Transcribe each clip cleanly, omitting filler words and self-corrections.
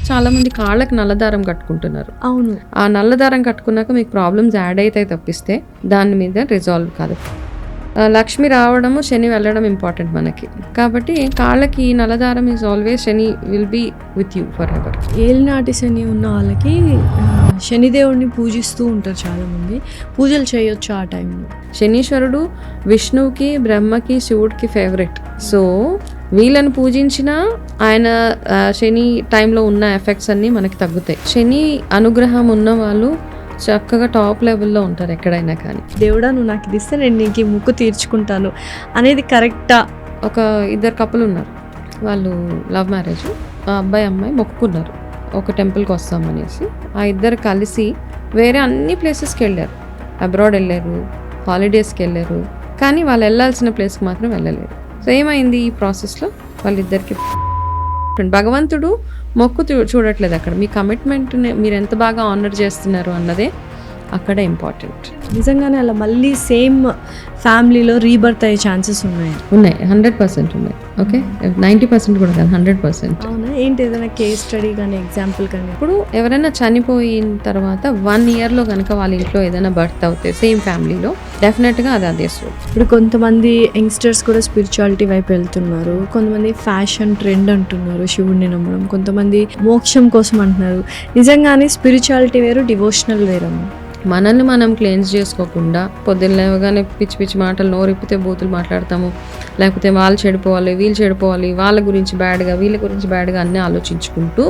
చాలా మంది కాళ్ళకి నల్లదారం కట్టుకుంటున్నారు. అవును, ఆ నల్లదారం కట్టుకున్నాక మీకు ప్రాబ్లమ్స్ యాడ్ అయితే తప్పిస్తే దాని మీద రిజాల్వ్ కాదు. లక్ష్మి రావడము, శని వెళ్ళడం ఇంపార్టెంట్ మనకి. కాబట్టి కాళ్ళకి నల్లదారం is always Shani will be with you forever. ఏలినాటి శని ఉన్న వాళ్ళకి శనిదేవుడిని పూజిస్తూ ఉంటారు చాలామంది. పూజలు చేయొచ్చు ఆ టైంలో. శనీశ్వరుడు విష్ణువుకి, బ్రహ్మకి, శివుడికి ఫేవరెట్. సో వీళ్ళని పూజించినా ఆయన శని టైంలో ఉన్న ఎఫెక్ట్స్ అన్నీ మనకి తగ్గుతాయి. శని అనుగ్రహం ఉన్న వాళ్ళు చక్కగా టాప్ లెవెల్లో ఉంటారు ఎక్కడైనా. కానీ దేవుడా నువ్వు నాకు ఇది ఇస్తే నేను నీకు ముక్కు తీర్చుకుంటాను అనేది కరెక్టా? ఒక ఇద్దరు కపుల్ ఉన్నారు, వాళ్ళు లవ్ మ్యారేజ్. ఆ అబ్బాయి అమ్మాయి మొక్కుకున్నారు ఒక టెంపుల్కి వస్తామనేసి. ఆ ఇద్దరు కలిసి వేరే అన్ని ప్లేసెస్కి వెళ్ళారు. అబ్రాడ్ వెళ్ళారు, హాలిడేస్కి వెళ్ళారు, కానీ వాళ్ళు వెళ్ళాల్సిన ప్లేస్కి మాత్రం వెళ్ళలేరు. సో ఏమైంది ఈ ప్రాసెస్లో? వాళ్ళిద్దరికి భగవంతుడు మొక్కు చూడట్లేదు అక్కడ. మీ కమిట్మెంట్ని మీరు ఎంత బాగా ఆనర్ చేస్తున్నారు అన్నదే అక్కడ ఇంపార్టెంట్. నిజంగానే అలా మళ్ళీ సేమ్ ఫ్యామిలీలో రీబర్త్ అయ్యే ఛాన్సెస్ ఉన్నాయి. 100% ఉన్నాయి. ఓకే, 90% కూడా కాదు, 100%. అవునా? ఏంటి ఏదైనా కేస్ స్టడీ కానీ ఎగ్జాంపుల్ కానీ? ఇప్పుడు ఎవరైనా చనిపోయిన తర్వాత 1 yearలో కనుక వాళ్ళ ఇంట్లో ఏదైనా బర్త్ అవుతే సేమ్ ఫ్యామిలీలో డెఫినెట్గా అది అదే స్టోరీ. ఇప్పుడు కొంతమంది యంగ్స్టర్స్ కూడా స్పిరిచువాలిటీ వైపు వెళ్తున్నారు. కొంతమంది ఫ్యాషన్ ట్రెండ్ అంటున్నారు, శివుడిని నమ్మడం. కొంతమంది మోక్షం కోసం అంటున్నారు. నిజంగానే స్పిరిచువాలిటీ వేరు, డివోషనల్ వేరమ్మా. మనల్ని మనం క్లెన్స్ చేసుకోకుండా పొద్దున్న లేవగానే పిచ్చి పిచ్చి మాటలు నోరిప్పితే బూతులు మాట్లాడతాము. లేకపోతే వాళ్ళు చెడిపోవాలి, వీళ్ళు చెడిపోవాలి, వాళ్ళ గురించి బ్యాడ్గా, వీళ్ళ గురించి బ్యాడ్గా అన్నీ ఆలోచించుకుంటూ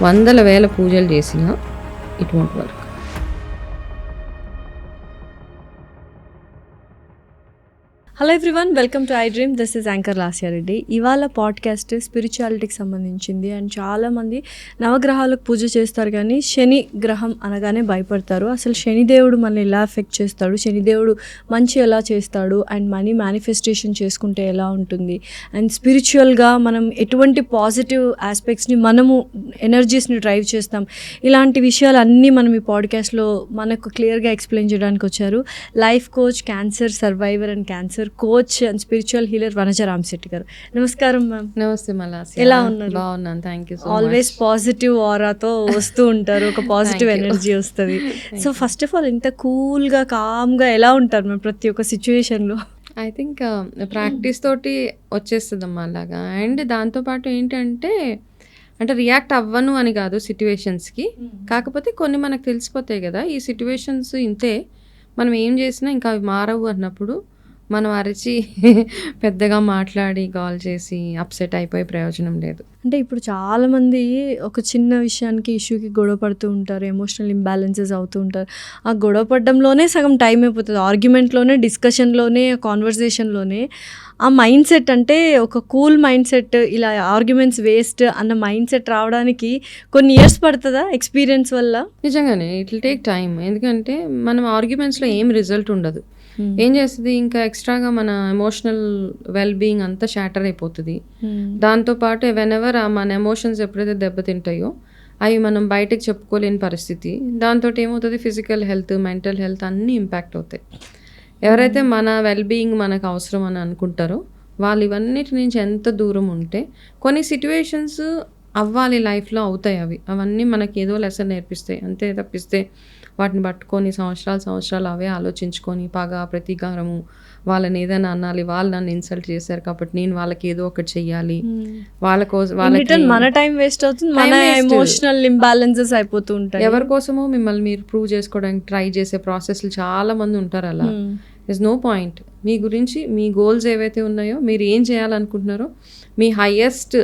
100,000 పూజలు చేసినా it won't work. Hello everyone, welcome to I dream. This is anchor Lasya Reddy. ఇవాళ పాడ్కాస్ట్ స్పిరిచువాలిటీకి సంబంధించింది. అండ్ చాలామంది నవగ్రహాలకు పూజ చేస్తారు, కానీ శని గ్రహం అనగానే భయపడతారు. అసలు శనిదేవుడు మనల్ని ఎలా ఎఫెక్ట్ చేస్తాడు, శనిదేవుడు మంచి ఎలా చేస్తాడు, అండ్ మనీ మేనిఫెస్టేషన్ చేసుకుంటే ఎలా ఉంటుంది, అండ్ స్పిరిచువల్గా మనం ఎటువంటి పాజిటివ్ ఆస్పెక్ట్స్ని, మనము ఎనర్జీస్ని డ్రైవ్ చేస్తాం, ఇలాంటి విషయాలు అన్నీ మనం ఈ పాడ్కాస్ట్లో మనకు క్లియర్గా ఎక్స్ప్లెయిన్ చేయడానికి వచ్చారు life coach, cancer survivor and cancer coach and spiritual healer Vanaja Ramashetti గారు. నమస్కారం మ్యామ్. నమస్తే మలాసి. ఎలా ఉన్నారు? బాగున్నాను, thank you so much. Always positive ఆరాతో వస్తూ ఉంటారు, ఒక పాజిటివ్ ఎనర్జీ వస్తుంది. సో ఫస్ట్ ఆఫ్ ఆల్ ఇంత కూల్గా, కామ్గా ఎలా ఉంటారు మ్యామ్ ప్రతి ఒక్క సిచ్యువేషన్లో? ఐ థింక్ ప్రాక్టీస్ తోటి వచ్చేస్తుందమ్మా అలాగా. అండ్ దాంతోపాటు ఏంటంటే రియాక్ట్ అవ్వను అని కాదు సిట్యువేషన్స్కి, కాకపోతే కొన్ని మనకు తెలిసిపోతాయి కదా, ఈ సిట్యువేషన్స్ ఇంతే, మనం ఏం చేసినా ఇంకా అవి మారవు అన్నప్పుడు మనం అరిచి పెద్దగా మాట్లాడి కాల్ చేసి అప్సెట్ అయిపోయే ప్రయోజనం లేదు. అంటే ఇప్పుడు చాలామంది ఒక చిన్న విషయానికి, ఇష్యూకి గొడవ పడుతూ ఉంటారు, ఎమోషనల్ ఇంబ్యాలెన్సెస్ అవుతూ ఉంటారు. ఆ గొడవ పడడంలోనే సగం టైం అయిపోతుంది, ఆర్గ్యుమెంట్లోనే, డిస్కషన్లోనే, కాన్వర్జేషన్లోనే. ఆ మైండ్ సెట్ అంటే ఒక కూల్ మైండ్ సెట్, ఇలా ఆర్గ్యుమెంట్స్ వేస్ట్ అన్న మైండ్ సెట్ రావడానికి కొన్ని ఇయర్స్ పడుతుందా ఎక్స్పీరియన్స్ వల్ల? నిజంగానే ఇట్ విల్ టేక్ టైం. ఎందుకంటే మనం ఆర్గ్యుమెంట్స్లో ఏం రిజల్ట్ ఉండదు. ఏం చేస్తుంది, ఇంకా ఎక్స్ట్రాగా మన ఎమోషనల్ వెల్ బీయింగ్ అంతా షాటర్ అయిపోతుంది. దాంతోపాటు వెనెవర్ మన ఎమోషన్స్ ఎప్పుడైతే దెబ్బతింటాయో అవి మనం బయటకు చెప్పుకోలేని పరిస్థితి. దాంతో ఏమవుతుంది, ఫిజికల్ హెల్త్, మెంటల్ హెల్త్ అన్నీ ఇంపాక్ట్ అవుతాయి. ఎవరైతే మన వెల్ బీయింగ్ మనకు అవసరం అని అనుకుంటారో వాళ్ళు ఇవన్నిటి నుంచి ఎంత దూరం ఉంటే, కొన్ని సిట్యువేషన్స్ అవ్వాలి లైఫ్లో, అవుతాయి. అవన్నీ మనకి ఏదో లెసన్ నేర్పిస్తాయి అంతే తప్పిస్తే వాటిని పట్టుకొని సంవత్సరాలు అవే ఆలోచించుకొని పగ, ప్రతీకారము, వాళ్ళని ఏదైనా అనాలి, వాళ్ళు నన్ను ఇన్సల్ట్ చేశారు కాబట్టి నేను వాళ్ళకి ఏదో ఒకటి చెయ్యాలి, వాళ్ళ కోసం మన టైం వేస్ట్ అవుతుంది, మన ఎమోషనల్ ఇంబ్యాలెన్సెస్ అయిపోతూ ఉంటాయి. ఎవరి కోసమో మిమ్మల్ని మీరు ప్రూవ్ చేసుకోవడానికి ట్రై చేసే ప్రాసెస్లు చాలా మంది ఉంటారు. అలా ఇస్ నో పాయింట్. మీ గురించి, మీ గోల్స్ ఏవైతే ఉన్నాయో, మీరు ఏం చేయాలనుకుంటున్నారో, మీ highest,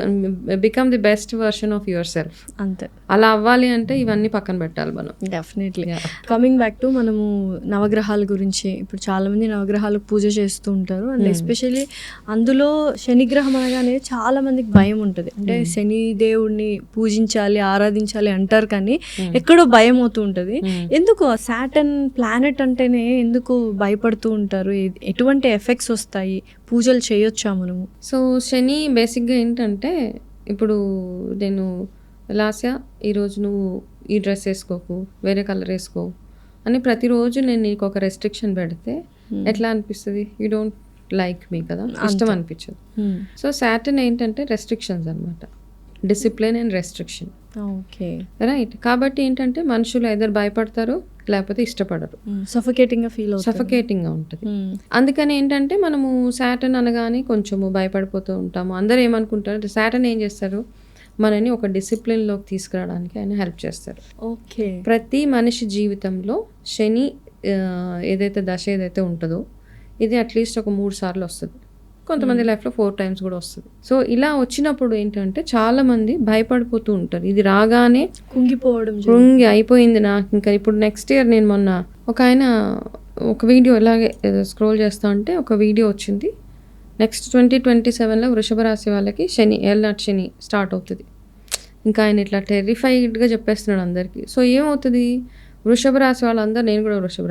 become the best version of yourself, అంతే. అలా అవ్వాలి అంటే ఇవన్నీ పక్కన పెట్టాలి మనం. డెఫినెట్లీ. కమింగ్ బ్యాక్ టు మనము నవగ్రహాల గురించి, ఇప్పుడు చాలామంది నవగ్రహాలకు పూజ చేస్తూ ఉంటారు. అండ్ ఎస్పెషల్లీ అందులో శనిగ్రహం అనగానే చాలా మందికి భయం ఉంటుంది. అంటే శని దేవుడిని పూజించాలి, ఆరాధించాలి అంటారు, కానీ ఎక్కడో భయం అవుతూ ఉంటుంది. ఎందుకు సాటర్న్ ప్లానెట్ అంటేనే ఎందుకు భయపడుతూ ఉంటారు? ఎటువంటి ఎఫెక్ట్స్ వస్తాయి? పూజలు చేయొచ్చా మనము? సో శని బేసిక్గా ఏంటంటే, ఇప్పుడు నేను లాస్యా ఈరోజు నువ్వు ఈ డ్రెస్ వేసుకోకు, వేరే కలర్ వేసుకో అని ప్రతిరోజు నేను నీకు ఒక రెస్ట్రిక్షన్ పెడితే ఎట్లా అనిపిస్తుంది? యూ డోంట్ లైక్ మీ కదా, ఇష్టం అనిపించదు. సో సాటర్న్ ఏంటంటే రెస్ట్రిక్షన్స్ అనమాట. Discipline and restriction. Okay. Right. కాబట్టి ఏంటంటే మనుషులు ఎదరు భయపడతారు లేకపోతే ఇష్టపడరు, సఫకేటింగ్గా ఫీల్ అవుతుంది, సఫకేటింగ్గా ఉంటుంది. అందుకని ఏంటంటే మనము సాటర్న్ అనగానే కొంచెము భయపడిపోతూ ఉంటాము. అందరూ ఏమనుకుంటారు, సాటర్న్ ఏం చేస్తారు, మనని ఒక డిసిప్లిన్లోకి తీసుకురావడానికి ఆయన హెల్ప్ చేస్తారు. ఓకే. ప్రతి మనిషి జీవితంలో శని ఏదైతే దశ ఏదైతే ఉంటుందో ఇది అట్లీస్ట్ ఒక 3 సార్లు వస్తుంది, కొంతమంది లైఫ్లో 4 టైమ్స్ కూడా వస్తుంది. సో ఇలా వచ్చినప్పుడు ఏంటంటే చాలా మంది భయపడిపోతూ ఉంటారు. ఇది రాగానే కృంగి అయిపోయింది నాకు ఇంకా ఇప్పుడు నెక్స్ట్ ఇయర్. నేను మొన్న ఒక ఆయన ఒక వీడియో ఇలాగే స్క్రోల్ చేస్తా ఉంటే ఒక వీడియో వచ్చింది, నెక్స్ట్ 2027లో వృషభ రాశి వాళ్ళకి శని ఏళ్ళనాటి శని స్టార్ట్ అవుతుంది. ఇంకా ఆయన ఇట్లా టెరిఫైడ్గా చెప్పేస్తున్నాడు అందరికీ. సో ఏమవుతుంది, వృషభ రాశి వాళ్ళందరూ, నేను కూడా వృషభ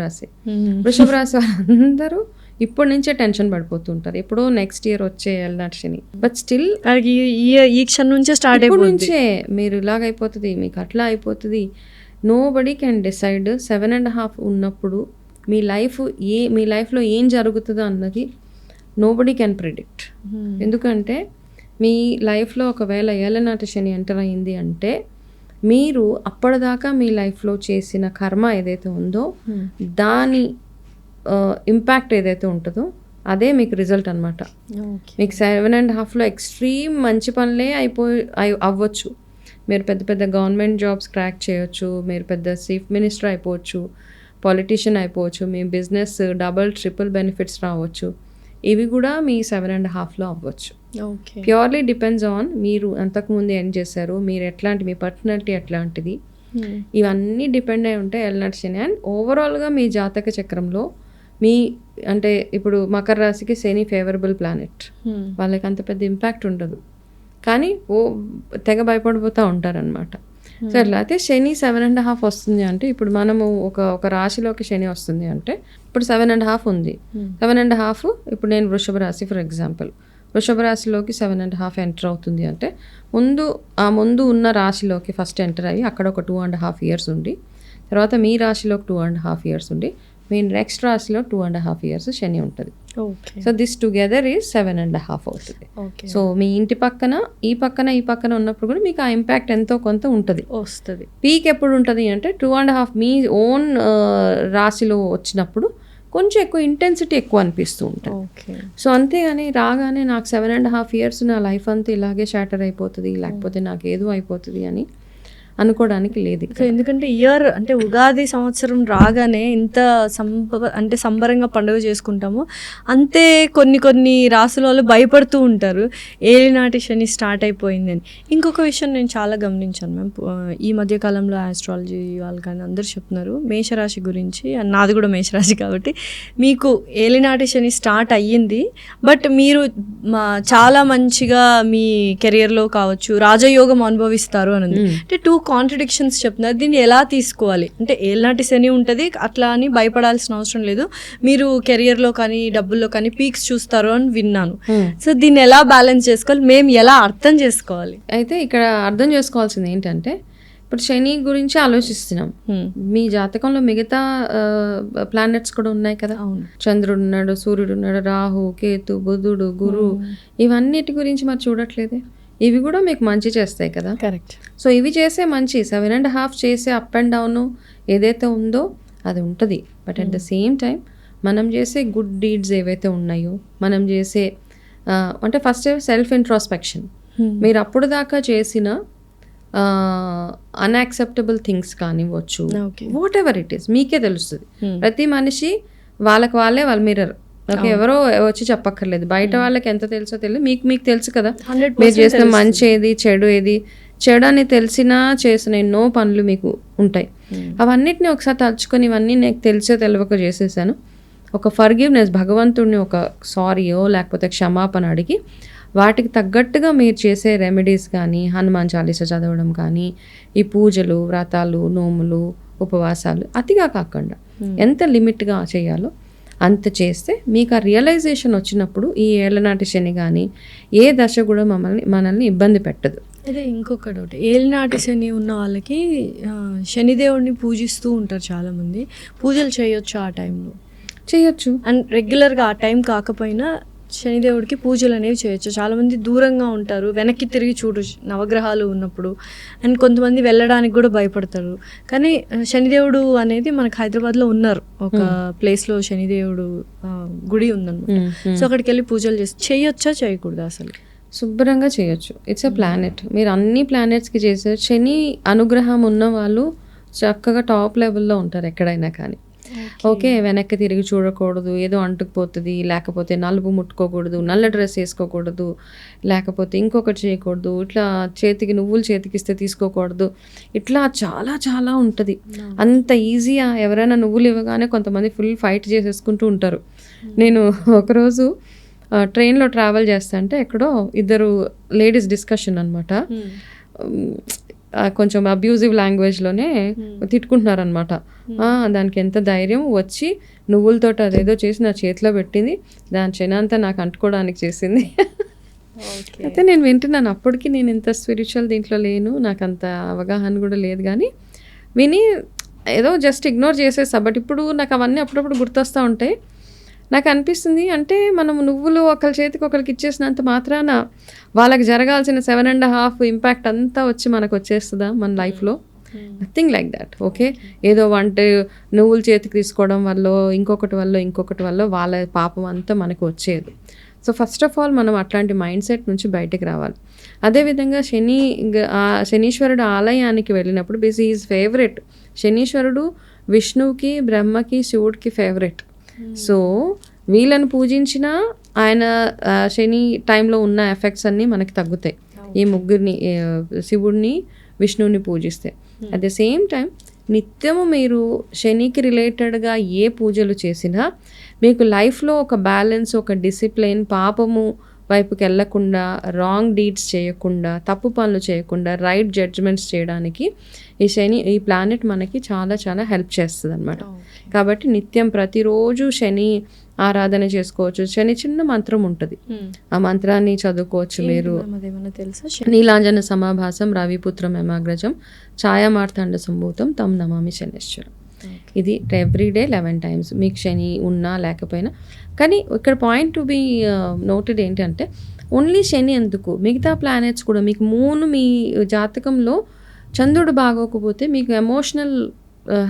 రాశి వాళ్ళందరూ ఇప్పటి నుంచే టెన్షన్ పడిపోతుంటారు, ఎప్పుడో నెక్స్ట్ ఇయర్ వచ్చే ఏళ్ళనాటి శని. బట్ స్టిల్ ఈ క్షణం నుంచే స్టార్ట్ నుంచే మీరు ఇలాగ అయిపోతుంది, మీకు అట్లా అయిపోతుంది. నో బడీ కెన్ డిసైడ్ 7.5 ఉన్నప్పుడు మీ లైఫ్లో ఏం జరుగుతుందో అన్నది నోబడీ కెన్ ప్రిడిక్ట్. ఎందుకంటే మీ లైఫ్లో ఒకవేళ ఏళ్ళనాటి శని ఎంటర్ అయింది అంటే మీరు అప్పటిదాకా మీ లైఫ్లో చేసిన కర్మ ఏదైతే ఉందో దాని ఇంపాక్ట్ ఏదైతే ఉంటుందో అదే మీకు రిజల్ట్ అనమాట. మీకు 7.5లో ఎక్స్ట్రీమ్ మంచి పనులే అవ్వచ్చు. మీరు పెద్ద పెద్ద గవర్నమెంట్ జాబ్స్ క్రాక్ చేయొచ్చు, మీరు పెద్ద చీఫ్ మినిస్టర్ అయిపోవచ్చు, పాలిటీషియన్ అయిపోవచ్చు, మీ బిజినెస్ డబుల్ ట్రిపుల్ బెనిఫిట్స్ రావచ్చు. ఇవి కూడా మీ 7.5లో అవ్వచ్చు. ప్యూర్లీ డిపెండ్స్ ఆన్ మీరు అంతకుముందు ఏం చేశారు, మీరు ఎట్లాంటి, మీ పర్సనాలిటీ ఎట్లాంటిది, ఇవన్నీ డిపెండ్ అయి ఉంటాయి ఏళ్ళనాటి శని. అండ్ ఓవరాల్గా మీ జాతక చక్రంలో మీ అంటే ఇప్పుడు మకర రాశికి శని ఫేవరబుల్ ప్లానెట్, వాళ్ళకి అంత పెద్ద ఇంపాక్ట్ ఉండదు కానీ తెగ భయపడిపోతూ ఉంటారనమాట. సో అట్లా అయితే శని 7.5 వస్తుంది అంటే ఇప్పుడు మనము ఒక రాశిలోకి శని వస్తుంది అంటే ఇప్పుడు 7.5 ఉంది. 7.5 ఇప్పుడు నేను వృషభ రాశి ఫర్ ఎగ్జాంపుల్, వృషభ రాశిలోకి 7.5 ఎంటర్ అవుతుంది అంటే ముందు ఉన్న రాశిలోకి ఫస్ట్ ఎంటర్ అయ్యి అక్కడ ఒక 2.5 ఇయర్స్ ఉండి, తర్వాత మీ రాశిలోకి 2.5 ఇయర్స్ ఉండి, మీ నెక్స్ట్ రాశిలో 2.5 ఇయర్స్ శని ఉంటుంది. సో దిస్ టుగెదర్ ఈజ్ 7.5 అవుతుంది. సో మీ ఇంటి పక్కన ఈ పక్కన ఉన్నప్పుడు కూడా మీకు ఆ ఇంపాక్ట్ ఎంతో కొంత ఉంటుంది, వస్తుంది. పీక్ ఎప్పుడు ఉంటుంది అంటే 2.5 మీ ఓన్ రాశిలో వచ్చినప్పుడు కొంచెం ఎక్కువ ఇంటెన్సిటీ ఎక్కువ అనిపిస్తూ ఉంటుంది. సో అంతేగాని రాగానే నాకు 7.5 ఇయర్స్ నా లైఫ్ అంతా ఇలాగే షాటర్ అయిపోతుంది లేకపోతే నాకు ఏదో అయిపోతుంది అని అనుకోవడానికి లేదు. సో ఎందుకంటే ఇయర్ అంటే ఉగాది సంవత్సరం రాగానే ఇంత సంబరంగా పండుగ చేసుకుంటాము, అంతే కొన్ని రాసుల వాళ్ళు భయపడుతూ ఉంటారు ఏలినాటి శని స్టార్ట్ అయిపోయిందని. ఇంకొక విషయం నేను చాలా గమనించాను మ్యామ్, ఈ మధ్యకాలంలో ఆస్ట్రాలజీ వాళ్ళు కానీ అందరూ చెప్తున్నారు మేషరాశి గురించి, నాది కూడా మేషరాశి కాబట్టి మీకు ఏలినాటి శని స్టార్ట్ అయ్యింది, బట్ మీరు చాలా మంచిగా మీ కెరియర్లో కావచ్చు రాజయోగం అనుభవిస్తారు అని ఉంది. అంటే 2 కాంట్రడిక్షన్స్ చెప్తున్నారు, దీన్ని ఎలా తీసుకోవాలి? అంటే ఏళ్ళనాటి శని ఉంటుంది అట్లా అని భయపడాల్సిన అవసరం లేదు, మీరు కెరియర్లో కానీ డబ్బుల్లో కానీ పీక్స్ చూస్తారు అని విన్నాను. సో దీన్ని ఎలా బ్యాలెన్స్ చేసుకోవాలి, మేము ఎలా అర్థం చేసుకోవాలి? అయితే ఇక్కడ అర్థం చేసుకోవాల్సింది ఏంటంటే ఇప్పుడు శని గురించి ఆలోచిస్తున్నాం, మీ జాతకంలో మిగతా ప్లానెట్స్ కూడా ఉన్నాయి కదా, చంద్రుడు ఉన్నాడు, సూర్యుడు ఉన్నాడు, రాహు, కేతు, బుధుడు, గురు, ఇవన్నిటి గురించి మరి చూడట్లేదే. ఇవి కూడా మీకు మంచి చేస్తాయి కదా. కరెక్ట్. సో ఇవి చేసే మంచి 7.5 చేసే అప్ అండ్ డౌన్ ఏదైతే ఉందో అది ఉంటుంది. But at the same time మనం చేసే గుడ్ డీడ్స్ ఏవైతే ఉన్నాయో, మనం చేసే అంటే ఫస్ట్ సెల్ఫ్ ఇంట్రోస్పెక్షన్, మీరు అప్పుడు దాకా చేసిన అన్యాక్సెప్టబుల్ థింగ్స్ కానివ్వచ్చు, వాట్ ఎవర్ ఇట్ ఈస్ మీకే తెలుస్తుంది. ప్రతి మనిషి వాళ్ళ మిర్రర్. ఓకే, ఎవరో వచ్చి చెప్పక్కర్లేదు, బయట వాళ్ళకి ఎంత తెలుసో తెలియదు, మీకు తెలుసు కదా మీరు చేసిన మంచి ఏది చెడు ఏది. చెడు అని తెలిసినా చేసిన ఎన్నో పనులు మీకు ఉంటాయి, అవన్నిటిని ఒకసారి తలుచుకొని ఇవన్నీ నాకు తెలిసో తెలియక చేసేసాను, ఒక ఫర్గివ్నెస్, భగవంతుడిని ఒక సారీయో లేకపోతే క్షమాపణ అడిగి వాటికి తగ్గట్టుగా మీరు చేసే రెమెడీస్ కానీ, హనుమాన్ చాలీసా చదవడం కానీ, ఈ పూజలు, వ్రతాలు, నోములు, ఉపవాసాలు అతిగా కాకుండా ఎంత లిమిట్గా చేయాలో అంత చేస్తే మీకు ఆ రియలైజేషన్ వచ్చినప్పుడు ఈ ఏళ్ళనాటి శని కానీ ఏ దశ కూడా మనల్ని ఇబ్బంది పెట్టదు. అదే ఇంకొక డౌట్, ఏలినాటి శని ఉన్న వాళ్ళకి శనిదేవుడిని పూజిస్తూ ఉంటారు చాలామంది, పూజలు చేయొచ్చు ఆ టైంలో? చేయొచ్చు. అండ్ రెగ్యులర్గా ఆ టైం కాకపోయినా శనిదేవుడికి పూజలు అనేవి చేయొచ్చు. చాలామంది దూరంగా ఉంటారు, వెనక్కి తిరిగి చూడు నవగ్రహాలు ఉన్నప్పుడు. అండ్ కొంతమంది వెళ్ళడానికి కూడా భయపడతారు. కానీ శనిదేవుడు అనేది మనకు హైదరాబాద్లో ఉన్నారు, ఒక ప్లేస్లో శనిదేవుడు గుడి ఉందన్నమాట. సో అక్కడికి వెళ్ళి పూజలు చేయొచ్చా చేయకూడదు? అసలు శుభ్రంగా చేయొచ్చు. It's a planet. మీరు అన్ని ప్లానెట్స్కి చేసే శని అనుగ్రహం ఉన్న వాళ్ళు చక్కగా టాప్ లెవెల్లో ఉంటారు ఎక్కడైనా. కానీ ఓకే, వెనక్కి తిరిగి చూడకూడదు, ఏదో అంటుకుపోతుంది, లేకపోతే నలుపు ముట్టుకోకూడదు, నల్ల డ్రెస్ వేసుకోకూడదు, లేకపోతే ఇంకొకటి చేయకూడదు, ఇట్లా చేతికి నువ్వులు చేతికిస్తే తీసుకోకూడదు, ఇట్లా చాలా చాలా ఉంటుంది. అంత ఈజీగా ఎవరైనా నువ్వులు ఇవ్వగానే కొంతమంది ఫుల్ ఫైట్ చేసేసుకుంటూ ఉంటారు. నేను ఒకరోజు ట్రైన్లో ట్రావెల్ చేస్తా అంటే ఎక్కడో ఇద్దరు లేడీస్ డిస్కషన్ అనమాట, కొంచెం అబ్యూజివ్ లాంగ్వేజ్లోనే తిట్టుకుంటున్నారనమాట. దానికి ఎంత ధైర్యం వచ్చి నువ్వులతో అదేదో చేసి నా చేతిలో పెట్టింది, దాని చెనంతా నాకు అంటుకోవడానికి చేసింది. అయితే నేను వింటున్నాను. అప్పటికి నేను ఇంత స్పిరిచువల్ దీంట్లో లేను, నాకు అంత అవగాహన కూడా లేదు, కానీ విని ఏదో జస్ట్ ఇగ్నోర్ చేసేసా. బట్ ఇప్పుడు నాకు అవన్నీ అప్పుడప్పుడు గుర్తొస్తూ ఉంటాయి. నాకు అనిపిస్తుంది, అంటే మనం నువ్వులు ఒకరి చేతికి ఒకరికి ఇచ్చేసినంత మాత్రాన వాళ్ళకి జరగాల్సిన 7.5 ఇంపాక్ట్ అంతా వచ్చి మనకు వచ్చేస్తుందా మన లైఫ్లో? Nothing like that. ఓకే, ఏదో నువ్వులు చేతికి తీసుకోవడం వల్ల ఇంకొకటి వల్ల వాళ్ళ పాపం అంతా మనకు వచ్చేది. సో ఫస్ట్ ఆఫ్ ఆల్ మనం అట్లాంటి మైండ్ సెట్ నుంచి బయటకు రావాలి. అదేవిధంగా శనీశ్వరుడు ఆలయానికి వెళ్ళినప్పుడు ఈజ్ ఫేవరెట్. శనీశ్వరుడు విష్ణువుకి, బ్రహ్మకి, శివుడికి ఫేవరెట్. సో వీళ్ళని పూజించిన ఆయన శని టైంలో ఉన్న ఎఫెక్ట్స్ అన్నీ మనకి తగ్గుతాయి, ఈ ముగ్గురిని, శివుడిని, విష్ణువుని పూజిస్తే. అట్ ద సేమ్ టైం నిత్యము మీరు శనికి రిలేటెడ్గా ఏ పూజలు చేసినా మీకు లైఫ్లో ఒక బ్యాలెన్స్, ఒక డిసిప్లిన్, పాపము వైపుకి వెళ్ళకుండా, రాంగ్ డీడ్స్ చేయకుండా, తప్పు పనులు చేయకుండా, రైట్ జడ్జ్మెంట్స్ చేయడానికి ఈ ప్లానెట్ మనకి చాలా చాలా హెల్ప్ చేస్తుంది అనమాట. కాబట్టి నిత్యం ప్రతిరోజు శని ఆరాధన చేసుకోవచ్చు. శని చిన్న మంత్రం ఉంటుంది, ఆ మంత్రాన్ని చదువుకోవచ్చు మీరు. నీలాంజన సమాభాసం రవిపుత్రం యమాగ్రజం ఛాయామార్తాండ సంభూతం తం నమామి శనేశ్వరం. ఇది ఎవ్రీడే 11 times, మీకు శని ఉన్నా లేకపోయినా. కానీ ఇక్కడ పాయింట్ టు బి నోటెడ్ ఏంటంటే, ఓన్లీ శని ఎందుకు, మిగతా ప్లానెట్స్ కూడా. మీకు మూన్ మీ జాతకంలో చంద్రుడు బాగోకపోతే మీకు ఎమోషనల్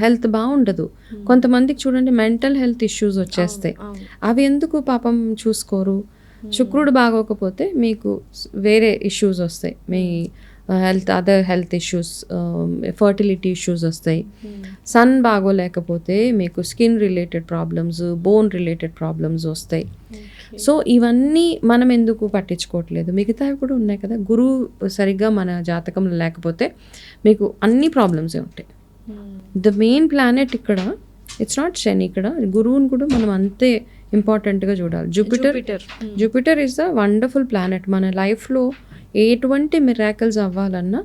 హెల్త్ బాగుండదు. కొంతమందికి చూడండి మెంటల్ హెల్త్ ఇష్యూస్ వచ్చేస్తాయి. అవి ఎందుకు పాపం చూసుకోరు? శుక్రుడు బాగోకపోతే మీకు వేరే ఇష్యూస్ వస్తాయి, మీ other health issues, fertility issues వస్తాయి. సన్ బాగోలేకపోతే మీకు skin related problems, bone related problems వస్తాయి. సో ఇవన్నీ మనం ఎందుకు పట్టించుకోవట్లేదు? మిగతావి కూడా ఉన్నాయి కదా. గురువు సరిగ్గా మన జాతకంలో లేకపోతే మీకు అన్ని ప్రాబ్లమ్సే ఉంటాయి. ద మెయిన్ ప్లానెట్ ఇక్కడ ఇట్స్ నాట్ శని, ఇక్కడ గురువుని కూడా మనం అంతే ఇంపార్టెంట్గా చూడాలి. Jupiter is the wonderful planet. మన లైఫ్లో ఎటువంటి మిరాకిల్స్ అవ్వాలన్నా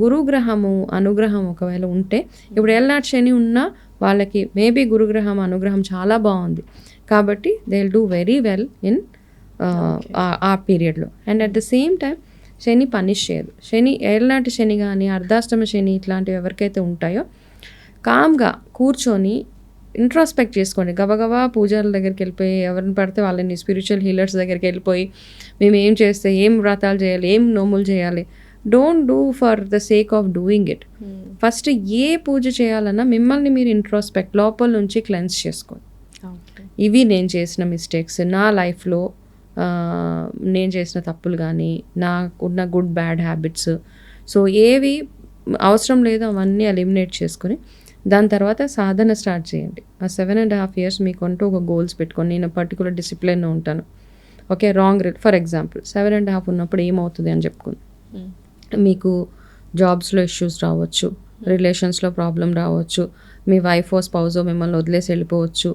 గురుగ్రహము అనుగ్రహం ఒకవేళ ఉంటే, ఇప్పుడు ఎల్నాటి శని ఉన్నా వాళ్ళకి మేబీ గురుగ్రహం అనుగ్రహం చాలా బాగుంది కాబట్టి they will do very well in ఆ పీరియడ్లో. And at the same time Shani punish చేయదు. శని ఏళ్ళనాటి శని కానీ అర్ధాష్టమ శని ఇట్లాంటివి ఎవరికైతే ఉంటాయో కామ్గా కూర్చొని ఇంట్రాస్పెక్ట్ చేసుకోండి. గబగబా పూజారుల దగ్గరికి వెళ్ళిపోయి ఎవరిని పడితే వాళ్ళని స్పిరిచువల్ హీలర్స్ దగ్గరికి వెళ్ళిపోయి మేము ఏం చేస్తే, ఏం వ్రతాలు చేయాలి, ఏం నోములు చేయాలి, don't do for the sake of doing it. First ఏ పూజ చేయాలన్నా మిమ్మల్ని మీరు ఇంట్రాస్పెక్ట్ లోపల నుంచి క్లెన్స్ చేసుకోండి. ఇవి నేను చేసిన మిస్టేక్స్, నా లైఫ్లో నేను చేసిన తప్పులు కానీ, నాకున్న గుడ్ బ్యాడ్ హ్యాబిట్స్, సో ఏవి అవసరం లేదో అవన్నీ ఎలిమినేట్ చేసుకొని దాని తర్వాత సాధన స్టార్ట్ చేయండి. ఆ 7.5 years మీకంటూ ఒక గోల్స్ పెట్టుకొని, నేను పర్టికులర్ డిసిప్లిన్లో ఉంటాను, ఓకే, ఫర్ ఎగ్జాంపుల్ 7.5 ఉన్నప్పుడు ఏమవుతుంది అని చెప్పుకుంది. మీకు జాబ్స్లో ఇష్యూస్ రావచ్చు, రిలేషన్స్లో ప్రాబ్లం రావచ్చు, మీ వైఫ్ స్పౌజో మిమ్మల్ని వదిలేసి వెళ్ళిపోవచ్చు,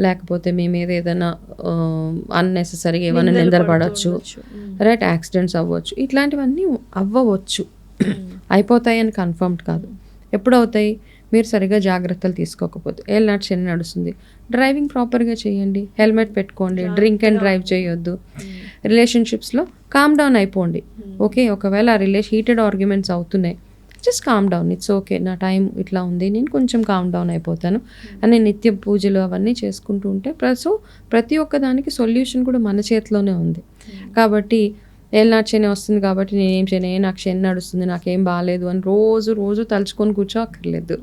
లేకపోతే మీ మీద ఏదైనా అన్నెసెసరీగా ఏమైనా నిందపడవచ్చు, రైట్, యాక్సిడెంట్స్ అవ్వచ్చు, ఇట్లాంటివన్నీ అవ్వవచ్చు. అయిపోతాయని కన్ఫర్మ్డ్ కాదు. ఎప్పుడు అవుతాయి? మీరు సరిగా జాగ్రత్తలు తీసుకోకపోతే. ఏళ్ళనాటి శని నడుస్తుంది, డ్రైవింగ్ ప్రాపర్గా చేయండి, హెల్మెట్ పెట్టుకోండి, డ్రింక్ అండ్ డ్రైవ్ చేయొద్దు, రిలేషన్షిప్స్లో కామ్ డౌన్ అయిపోండి. ఓకే, ఒకవేళ హీటెడ్ ఆర్గ్యుమెంట్స్ అవుతున్నాయి, just calm down, it's okay, నా టైం ఇట్లా ఉంది, నేను కొంచెం కామ్ డౌన్ అయిపోతాను అని నిత్య పూజలు అవన్నీ చేసుకుంటూ ఉంటే ప్రతి ఒక్క దానికి సొల్యూషన్ కూడా మన చేతిలోనే ఉంది. కాబట్టి ఏళ్ళనాటి శని వస్తుంది కాబట్టి నేనేం చేయను, నాకు శని నడుస్తుంది, నాకేం బాగాలేదు అని రోజు తలుచుకొని కూర్చోక్కర్లేదు.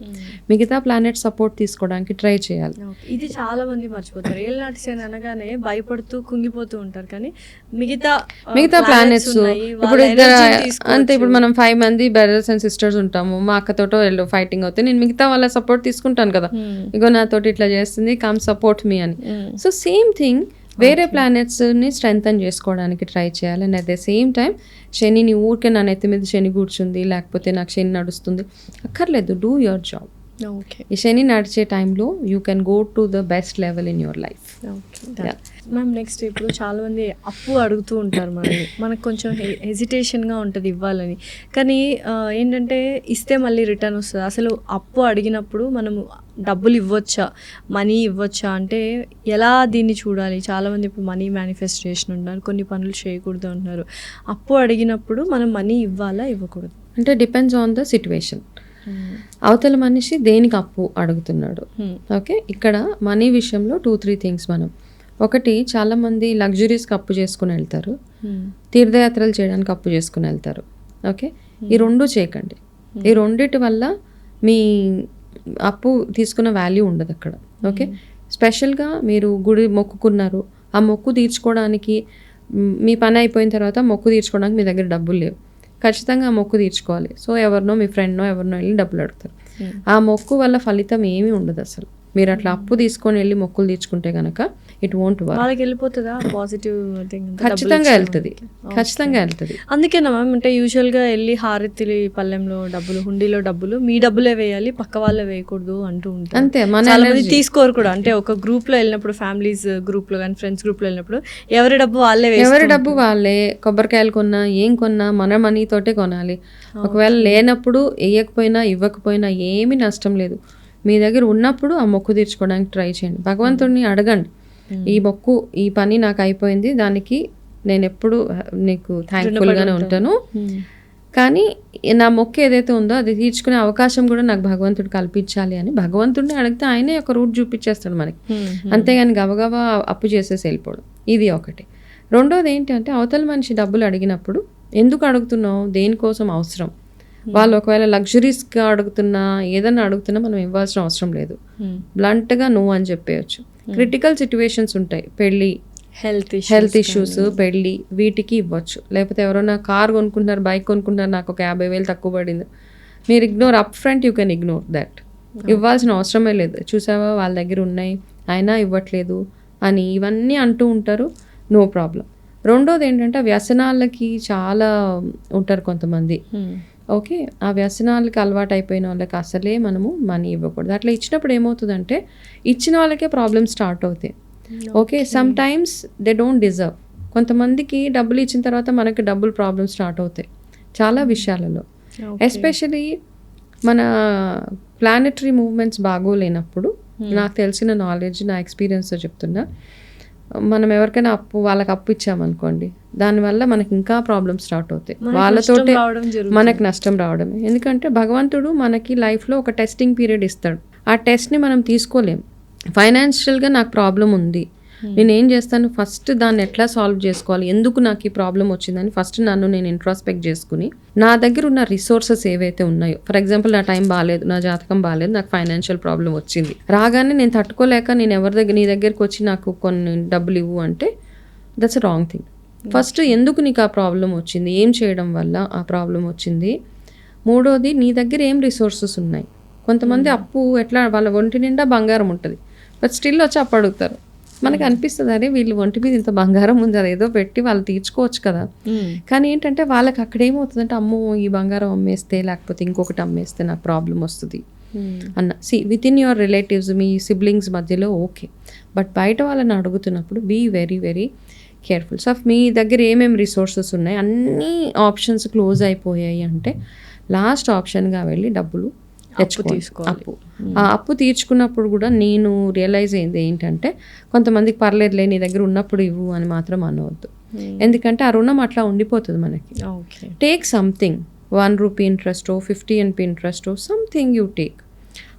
మిగతా ప్లానెట్ సపోర్ట్ తీసుకోవడానికి ట్రై చేయాలి. ఇది చాలా మంది మర్చిపోతారు. ఏళ్ళనాటి శని అనగానే భయపడుతూ కుంగిపోతూ ఉంటారు. కానీ మిగతా ప్లానెట్స్ ఇప్పుడు అంతే. ఇప్పుడు మనం 5 మంది బ్రదర్స్ అండ్ సిస్టర్స్ ఉంటాము, మా అక్కతోటో ఫైటింగ్ అవుతాయి, నేను మిగతా వాళ్ళ సపోర్ట్ తీసుకుంటాను కదా, ఇగో నాతోటి ఇట్లా చేస్తుంది, కమ్ సపోర్ట్ మీ అని. సో సేమ్ థింగ్ వేరే ప్లానెట్స్ని స్ట్రెంగ్తన్ చేసుకోవడానికి ట్రై చేయాలి. And at the same time శనిని ఊరికే నా నెత్తి మీద శని కూర్చుంది, లేకపోతే నాకు శని నడుస్తుంది అక్కర్లేదు. Do your job. ఈ శని నడిచే టైంలో you can go to the best level in your life. Ma'am next, ఇప్పుడు చాలామంది అప్పు అడుగుతూ ఉంటారు మనకు కొంచెం హెజిటేషన్గా ఉంటుంది ఇవ్వాలని. కానీ ఏంటంటే ఇస్తే మళ్ళీ రిటర్న్ వస్తుంది. అసలు అప్పు అడిగినప్పుడు మనము డబ్బులు ఇవ్వచ్చా, మనీ ఇవ్వచ్చా అంటే ఎలా దీన్ని చూడాలి? చాలామంది ఇప్పుడు మనీ మేనిఫెస్టేషన్ ఉన్నారు, కొన్ని పనులు చేయకూడదు అంటున్నారు. అప్పు అడిగినప్పుడు మనం మనీ ఇవ్వాలా ఇవ్వకూడదు అంటే డిపెండ్స్ ఆన్ ద సిచ్యువేషన్. అవతల మనిషి దేనికి అప్పు అడుగుతున్నాడు. ఓకే, ఇక్కడ మనీ విషయంలో 2-3 థింగ్స్. మనం ఒకటి, చాలామంది లగ్జరీస్కి అప్పు చేసుకుని వెళ్తారు, తీర్థయాత్రలు చేయడానికి అప్పు చేసుకుని వెళ్తారు. ఓకే, ఈ రెండు చేయకండి. ఈ రెండిటి వల్ల మీ అప్పు తీసుకున్న వాల్యూ ఉండదు అక్కడ. ఓకే, స్పెషల్గా మీరు గుడి మొక్కుకున్నారు, ఆ మొక్కు తీర్చుకోవడానికి మీ పని అయిపోయిన తర్వాత మొక్కు తీర్చుకోవడానికి మీ దగ్గర డబ్బులు లేవు, ఖచ్చితంగా ఆ మొక్కు తీర్చుకోవాలి. సో ఎవరినో మీ ఫ్రెండ్నో ఎవరినో వెళ్ళి డబ్బులు అడుగుతారు. ఆ మొక్కు వల్ల ఫలితం ఏమీ ఉండదు అసలు. మీరు అట్లా అప్పు తీసుకొని వెళ్ళి మొక్కులు తీర్చుకుంటే కనుక ఇట్ వోంట్ వర్క్. వాళ్ళకి వెళ్ళిపోతుందా పాజిటివ్? ఖచ్చితంగా వెళ్తుంది, ఖచ్చితంగా వెళ్తుంది. అందుకేనా మ్యామ్, అంటే యూజువల్గా వెళ్ళి హారతి పళ్ళెంలో డబ్బులు, హుండీలో డబ్బులు మీ డబ్బులే వేయాలి, పక్క వాళ్ళే వేయకూడదు అంటూ ఉంటారు. అంతే, చాలా మంది తీసుకోరు కూడా. అంటే ఒక గ్రూప్లో వెళ్ళినప్పుడు, ఫ్యామిలీస్ గ్రూప్లో కానీ ఫ్రెండ్స్ గ్రూప్లో వెళ్ళినప్పుడు ఎవరి డబ్బు వాళ్ళే కొబ్బరికాయలు కొన్నా ఏం కొన్నా మన మనీతోటే కొనాలి. ఒకవేళ లేనప్పుడు వేయకపోయినా ఇవ్వకపోయినా ఏమీ నష్టం లేదు. మీ దగ్గర ఉన్నప్పుడు ఆ మొక్కు తీర్చుకోవడానికి ట్రై చేయండి. భగవంతుడిని అడగండి, ఈ మొక్కు, ఈ పని నాకు అయిపోయింది, దానికి నేను ఎప్పుడు నీకు థ్యాంక్ఫుల్గానే ఉంటాను, కానీ నా మొక్కు ఏదైతే ఉందో అది తీర్చుకునే అవకాశం కూడా నాకు భగవంతుడు కల్పించాలి అని భగవంతుడిని అడిగితే ఆయనే ఒక రూట్ చూపించేస్తాడు మనకి. అంతేగాని గబగబా అప్పు చేసేసి వెళ్ళిపోవడం, ఇది ఒకటి. రెండోది ఏంటంటే, అవతల మనిషి డబ్బులు అడిగినప్పుడు ఎందుకు అడుగుతున్నావు, దేనికోసం అవసరం. వాళ్ళు ఒకవేళ లగ్జరీస్గా అడుగుతున్నా, ఏదన్నా అడుగుతున్నా మనం ఇవ్వాల్సిన అవసరం లేదు. బ్లంట్గా నువ్వు అని చెప్పేయచ్చు. క్రిటికల్ సిచ్యువేషన్స్ ఉంటాయి, పెళ్ళి, హెల్త్ ఇష్యూస్, పెళ్ళి, వీటికి ఇవ్వచ్చు. లేకపోతే ఎవరైనా కార్ కొనుక్కుంటున్నారు, బైక్ కొనుక్కుంటున్నారు, నాకు ఒక 50,000 తక్కువ పడింది, మీరు ignore, up front you can ignore that. ఇవ్వాల్సిన అవసరమే లేదు. చూసావా వాళ్ళ దగ్గర ఉన్నాయి అయినా ఇవ్వట్లేదు అని ఇవన్నీ అంటూ ఉంటారు, నో ప్రాబ్లం. రెండోది ఏంటంటే, వ్యసనాలకి చాలా ఉంటారు కొంతమంది. ఓకే, ఆ వ్యసనాలకి అలవాటు అయిపోయిన వాళ్ళకి అసలే మనము మనీ ఇవ్వకూడదు. అట్లా ఇచ్చినప్పుడు ఏమవుతుందంటే, ఇచ్చిన వాళ్ళకే ప్రాబ్లమ్స్ స్టార్ట్ అవుతాయి. Okay, some times they don't deserve. కొంతమందికి డబ్బులు ఇచ్చిన తర్వాత మనకి డబ్బులు ప్రాబ్లమ్స్ స్టార్ట్ అవుతాయి చాలా విషయాలలో. ఎస్పెషలీ మన ప్లానెటరీ మూవ్మెంట్స్ బాగోలేనప్పుడు, నాకు తెలిసిన నాలెడ్జ్, నా ఎక్స్పీరియన్స్తో చెప్తున్నా, మనం ఎవరికైనా వాళ్ళకి అప్పు ఇచ్చామనుకోండి, దానివల్ల మనకి ఇంకా ప్రాబ్లమ్స్ స్టార్ట్ అవుతాయి, వాళ్ళతోటే మనకు నష్టం రావడమే. ఎందుకంటే భగవంతుడు మనకి లైఫ్లో ఒక టెస్టింగ్ పీరియడ్ ఇస్తాడు. ఆ టెస్ట్ని మనం తీసుకోలేం. ఫైనాన్షియల్గా నాకు ప్రాబ్లం ఉంది, నేను ఏం చేస్తాను, ఫస్ట్ దాన్ని ఎట్లా సాల్వ్ చేసుకోవాలి, ఎందుకు నాకు ఈ ప్రాబ్లం వచ్చిందని ఫస్ట్ నన్ను నేను ఇంట్రాస్పెక్ట్ చేసుకుని, నా దగ్గర ఉన్న రిసోర్సెస్ ఏవైతే ఉన్నాయో, ఫర్ ఎగ్జాంపుల్ నా టైం బాగాలేదు, నా జాతకం బాగాలేదు, నాకు ఫైనాన్షియల్ ప్రాబ్లం వచ్చింది, రాగానే నేను తట్టుకోలేక నేను నీ దగ్గరికి వచ్చి నాకు కొన్ని డబ్బులు ఇవ్వు అంటే that's a wrong thing. First ఎందుకు నీకు ఆ ప్రాబ్లం వచ్చింది, ఏం చేయడం వల్ల ఆ ప్రాబ్లం వచ్చింది. మూడోది, నీ దగ్గర ఏం రిసోర్సెస్ ఉన్నాయి. కొంతమంది అప్పు ఎట్లా, వాళ్ళ ఒంటి నిండా బంగారం ఉంటుంది, బట్ స్టిల్ వచ్చి అప్పు అడుగుతారు. మనకు అనిపిస్తుంది, అరే వీళ్ళు ఒంటి మీద ఇంత బంగారం ఉంది, అది ఏదో పెట్టి వాళ్ళు తీర్చుకోవచ్చు కదా. కానీ ఏంటంటే వాళ్ళకి అక్కడ ఏమవుతుందంటే, అమ్మో ఈ బంగారం అమ్మేస్తే, లేకపోతే ఇంకొకటి అమ్మేస్తే నాకు ప్రాబ్లం వస్తుంది అన్న. విత్ ఇన్ యువర్ రిలేటివ్స్, మీ సిబ్లింగ్స్ మధ్యలో ఓకే, బట్ బయట వాళ్ళని అడుగుతున్నప్పుడు be very very careful. So మీ దగ్గర ఏమేమి రిసోర్సెస్ ఉన్నాయి, అన్ని ఆప్షన్స్ క్లోజ్ అయిపోయాయి అంటే లాస్ట్ ఆప్షన్గా వెళ్ళి డబ్బులు అప్పు. ఆ అప్పు తీర్చుకున్నప్పుడు కూడా నేను రియలైజ్ అయింది ఏంటంటే, కొంతమందికి పర్లేదులే నీ దగ్గర ఉన్నప్పుడు ఇవ్వు అని మాత్రం అనవద్దు. ఎందుకంటే ఆ రుణం అట్లా ఉండిపోతుంది మనకి. టేక్ సంథింగ్, ₹1 ఇంట్రెస్టో 50 NP ఇంట్రెస్టో సంథింగ్ యూ టేక్.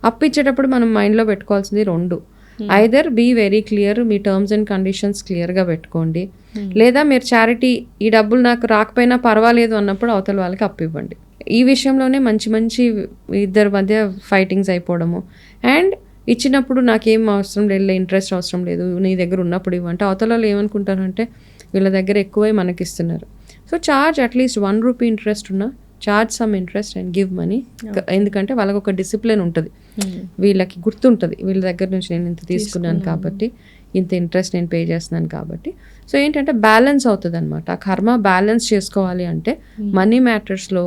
అప్పు ఇచ్చేటప్పుడు మనం మైండ్లో పెట్టుకోవాల్సింది 2. ఐదర్ బీ వెరీ క్లియర్, మీ టర్మ్స్ అండ్ కండిషన్స్ క్లియర్గా పెట్టుకోండి, లేదా మీరు చారిటీ ఈ డబ్బులు నాకు రాకపోయినా పర్వాలేదు అన్నప్పుడు అవతల వాళ్ళకి అప్పు ఇవ్వండి. ఈ విషయంలోనే మంచి మంచి ఇద్దరి మధ్య ఫైటింగ్స్ అయిపోవడము. అండ్ ఇచ్చినప్పుడు నాకేం అవసరం లేదు, ఇంట్రెస్ట్ అవసరం లేదు, నీ దగ్గర ఉన్నప్పుడు ఇవ్వంటే అవతల వాళ్ళు ఏమనుకుంటారంటే వీళ్ళ దగ్గర ఎక్కువై మనకిస్తున్నారు. సో చార్జ్ అట్లీస్ట్ ₹1 ఇంట్రెస్ట్ ఉన్నా charge some interest and give money. ఎందుకంటే వాళ్ళకి ఒక డిసిప్లిన్ ఉంటుంది, వీళ్ళకి గుర్తుంటుంది వీళ్ళ దగ్గర నుంచి నేను ఇంత తీసుకున్నాను కాబట్టి ఇంత ఇంట్రెస్ట్ నేను పే చేస్తున్నాను కాబట్టి. సో ఏంటంటే బ్యాలెన్స్ అవుతుంది అనమాట. ఆ కర్మ బ్యాలెన్స్ చేసుకోవాలి అంటే మనీ మ్యాటర్స్లో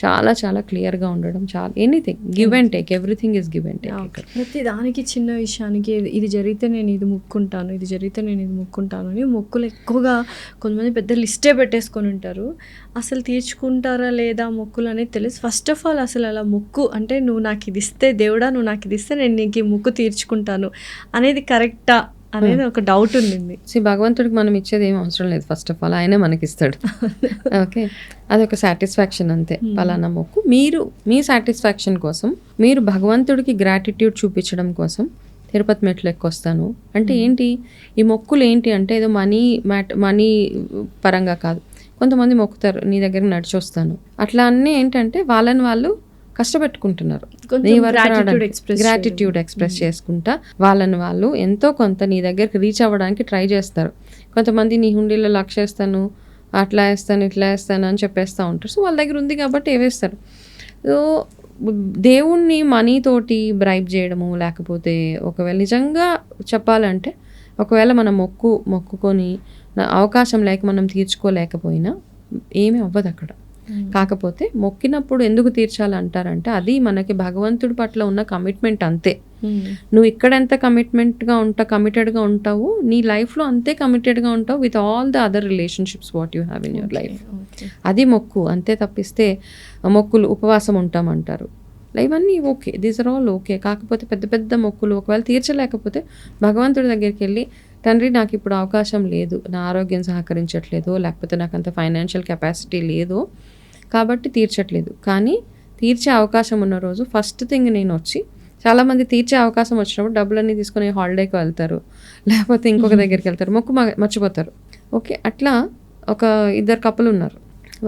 చాలా చాలా క్లియర్గా ఉండడం, చాలా anything give and take, everything is give and take. ప్రతి దానికి చిన్న విషయానికి ఇది జరిగితే నేను ఇది ముక్కుంటాను, ఇది జరిగితే నేను ఇది ముక్కుంటాను అని మొక్కులు ఎక్కువగా కొంతమంది పెద్ద లిస్టే పెట్టేసుకొని ఉంటారు. అసలు తీర్చుకుంటారా లేదా మొక్కులు అనేది తెలియదు. ఫస్ట్ ఆఫ్ ఆల్ అసలు అలా మొక్కు అంటే నువ్వు నాకు ఇది ఇస్తే దేవుడా, నువ్వు నాకు ఇది ఇస్తే నేను నీకు ఈ మొక్కు తీర్చుకుంటాను అనేది కరెక్టా అనేది ఒక డౌట్ ఉండింది. భగవంతుడికి మనం ఇచ్చేది ఏం అవసరం లేదు, ఫస్ట్ ఆఫ్ ఆల్ ఆయనే మనకిస్తాడు. ఓకే, అదొక సాటిస్ఫాక్షన్ అంతే. పలానా మొక్కు మీరు మీ సాటిస్ఫాక్షన్ కోసం, మీరు భగవంతుడికి గ్రాటిట్యూడ్ చూపించడం కోసం తిరుపతి మెట్లు ఎక్కొస్తాను అంటే ఏంటి, ఈ మొక్కులు ఏంటి అంటే ఏదో మనీ పరంగా కాదు. కొంతమంది మొక్కుతారు నీ దగ్గర నడిచి వస్తాను, అట్లా అన్నీ ఏంటంటే వాళ్ళని వాళ్ళు కష్టపెట్టుకుంటున్నారు, గ్రాటిట్యూడ్ ఎక్స్ప్రెస్ చేసుకుంటా వాళ్ళని వాళ్ళు ఎంతో కొంత నీ దగ్గరికి రీచ్ అవ్వడానికి ట్రై చేస్తారు. కొంతమంది నీ హుండీలో 1,00,000 వేస్తాను, అట్లా వేస్తాను, ఇట్లా వేస్తాను అని చెప్పేస్తూ ఉంటారు. సో వాళ్ళ దగ్గర ఉంది కాబట్టి వేస్తారు. సో దేవుణ్ణి మనీతోటి బ్రైబ్ చేయడము, లేకపోతే ఒకవేళ నిజంగా చెప్పాలంటే ఒకవేళ మనం మొక్కుకొని అవకాశం లేక మనం తీర్చుకోలేకపోయినా ఏమీ అవ్వదు అక్కడ. కాకపోతే మొక్కినప్పుడు ఎందుకు తీర్చాలంటారంటే అది మనకి భగవంతుడి పట్ల ఉన్న కమిట్మెంట్ అంతే. నువ్వు ఇక్కడ ఎంత కమిటెడ్గా ఉంటావు నీ లైఫ్లో అంతే కమిటెడ్గా ఉంటావు with all the other relationships what you have in your life. అది మొక్కు అంతే తప్పిస్తే మొక్కులు ఉపవాసం ఉంటామంటారు, ఇవన్నీ okay, these are all okay. కాకపోతే పెద్ద పెద్ద మొక్కులు ఒకవేళ తీర్చలేకపోతే భగవంతుడి దగ్గరికి వెళ్ళి తండ్రి నాకు ఇప్పుడు అవకాశం లేదు, నా ఆరోగ్యం సహకరించట్లేదు, లేకపోతే నాకు అంత ఫైనాన్షియల్ కెపాసిటీ లేదు కాబట్టి తీర్చట్లేదు, కానీ తీర్చే అవకాశం ఉన్న రోజు ఫస్ట్ థింగ్ నేను వచ్చి, చాలామంది తీర్చే అవకాశం వచ్చినప్పుడు డబ్బులన్నీ తీసుకుని హాలిడేకి వెళ్తారు, లేకపోతే ఇంకొక దగ్గరికి వెళ్తారు, మొక్కు మర్చిపోతారు. ఓకే, అట్లా ఒక 2 కపుల్ ఉన్నారు,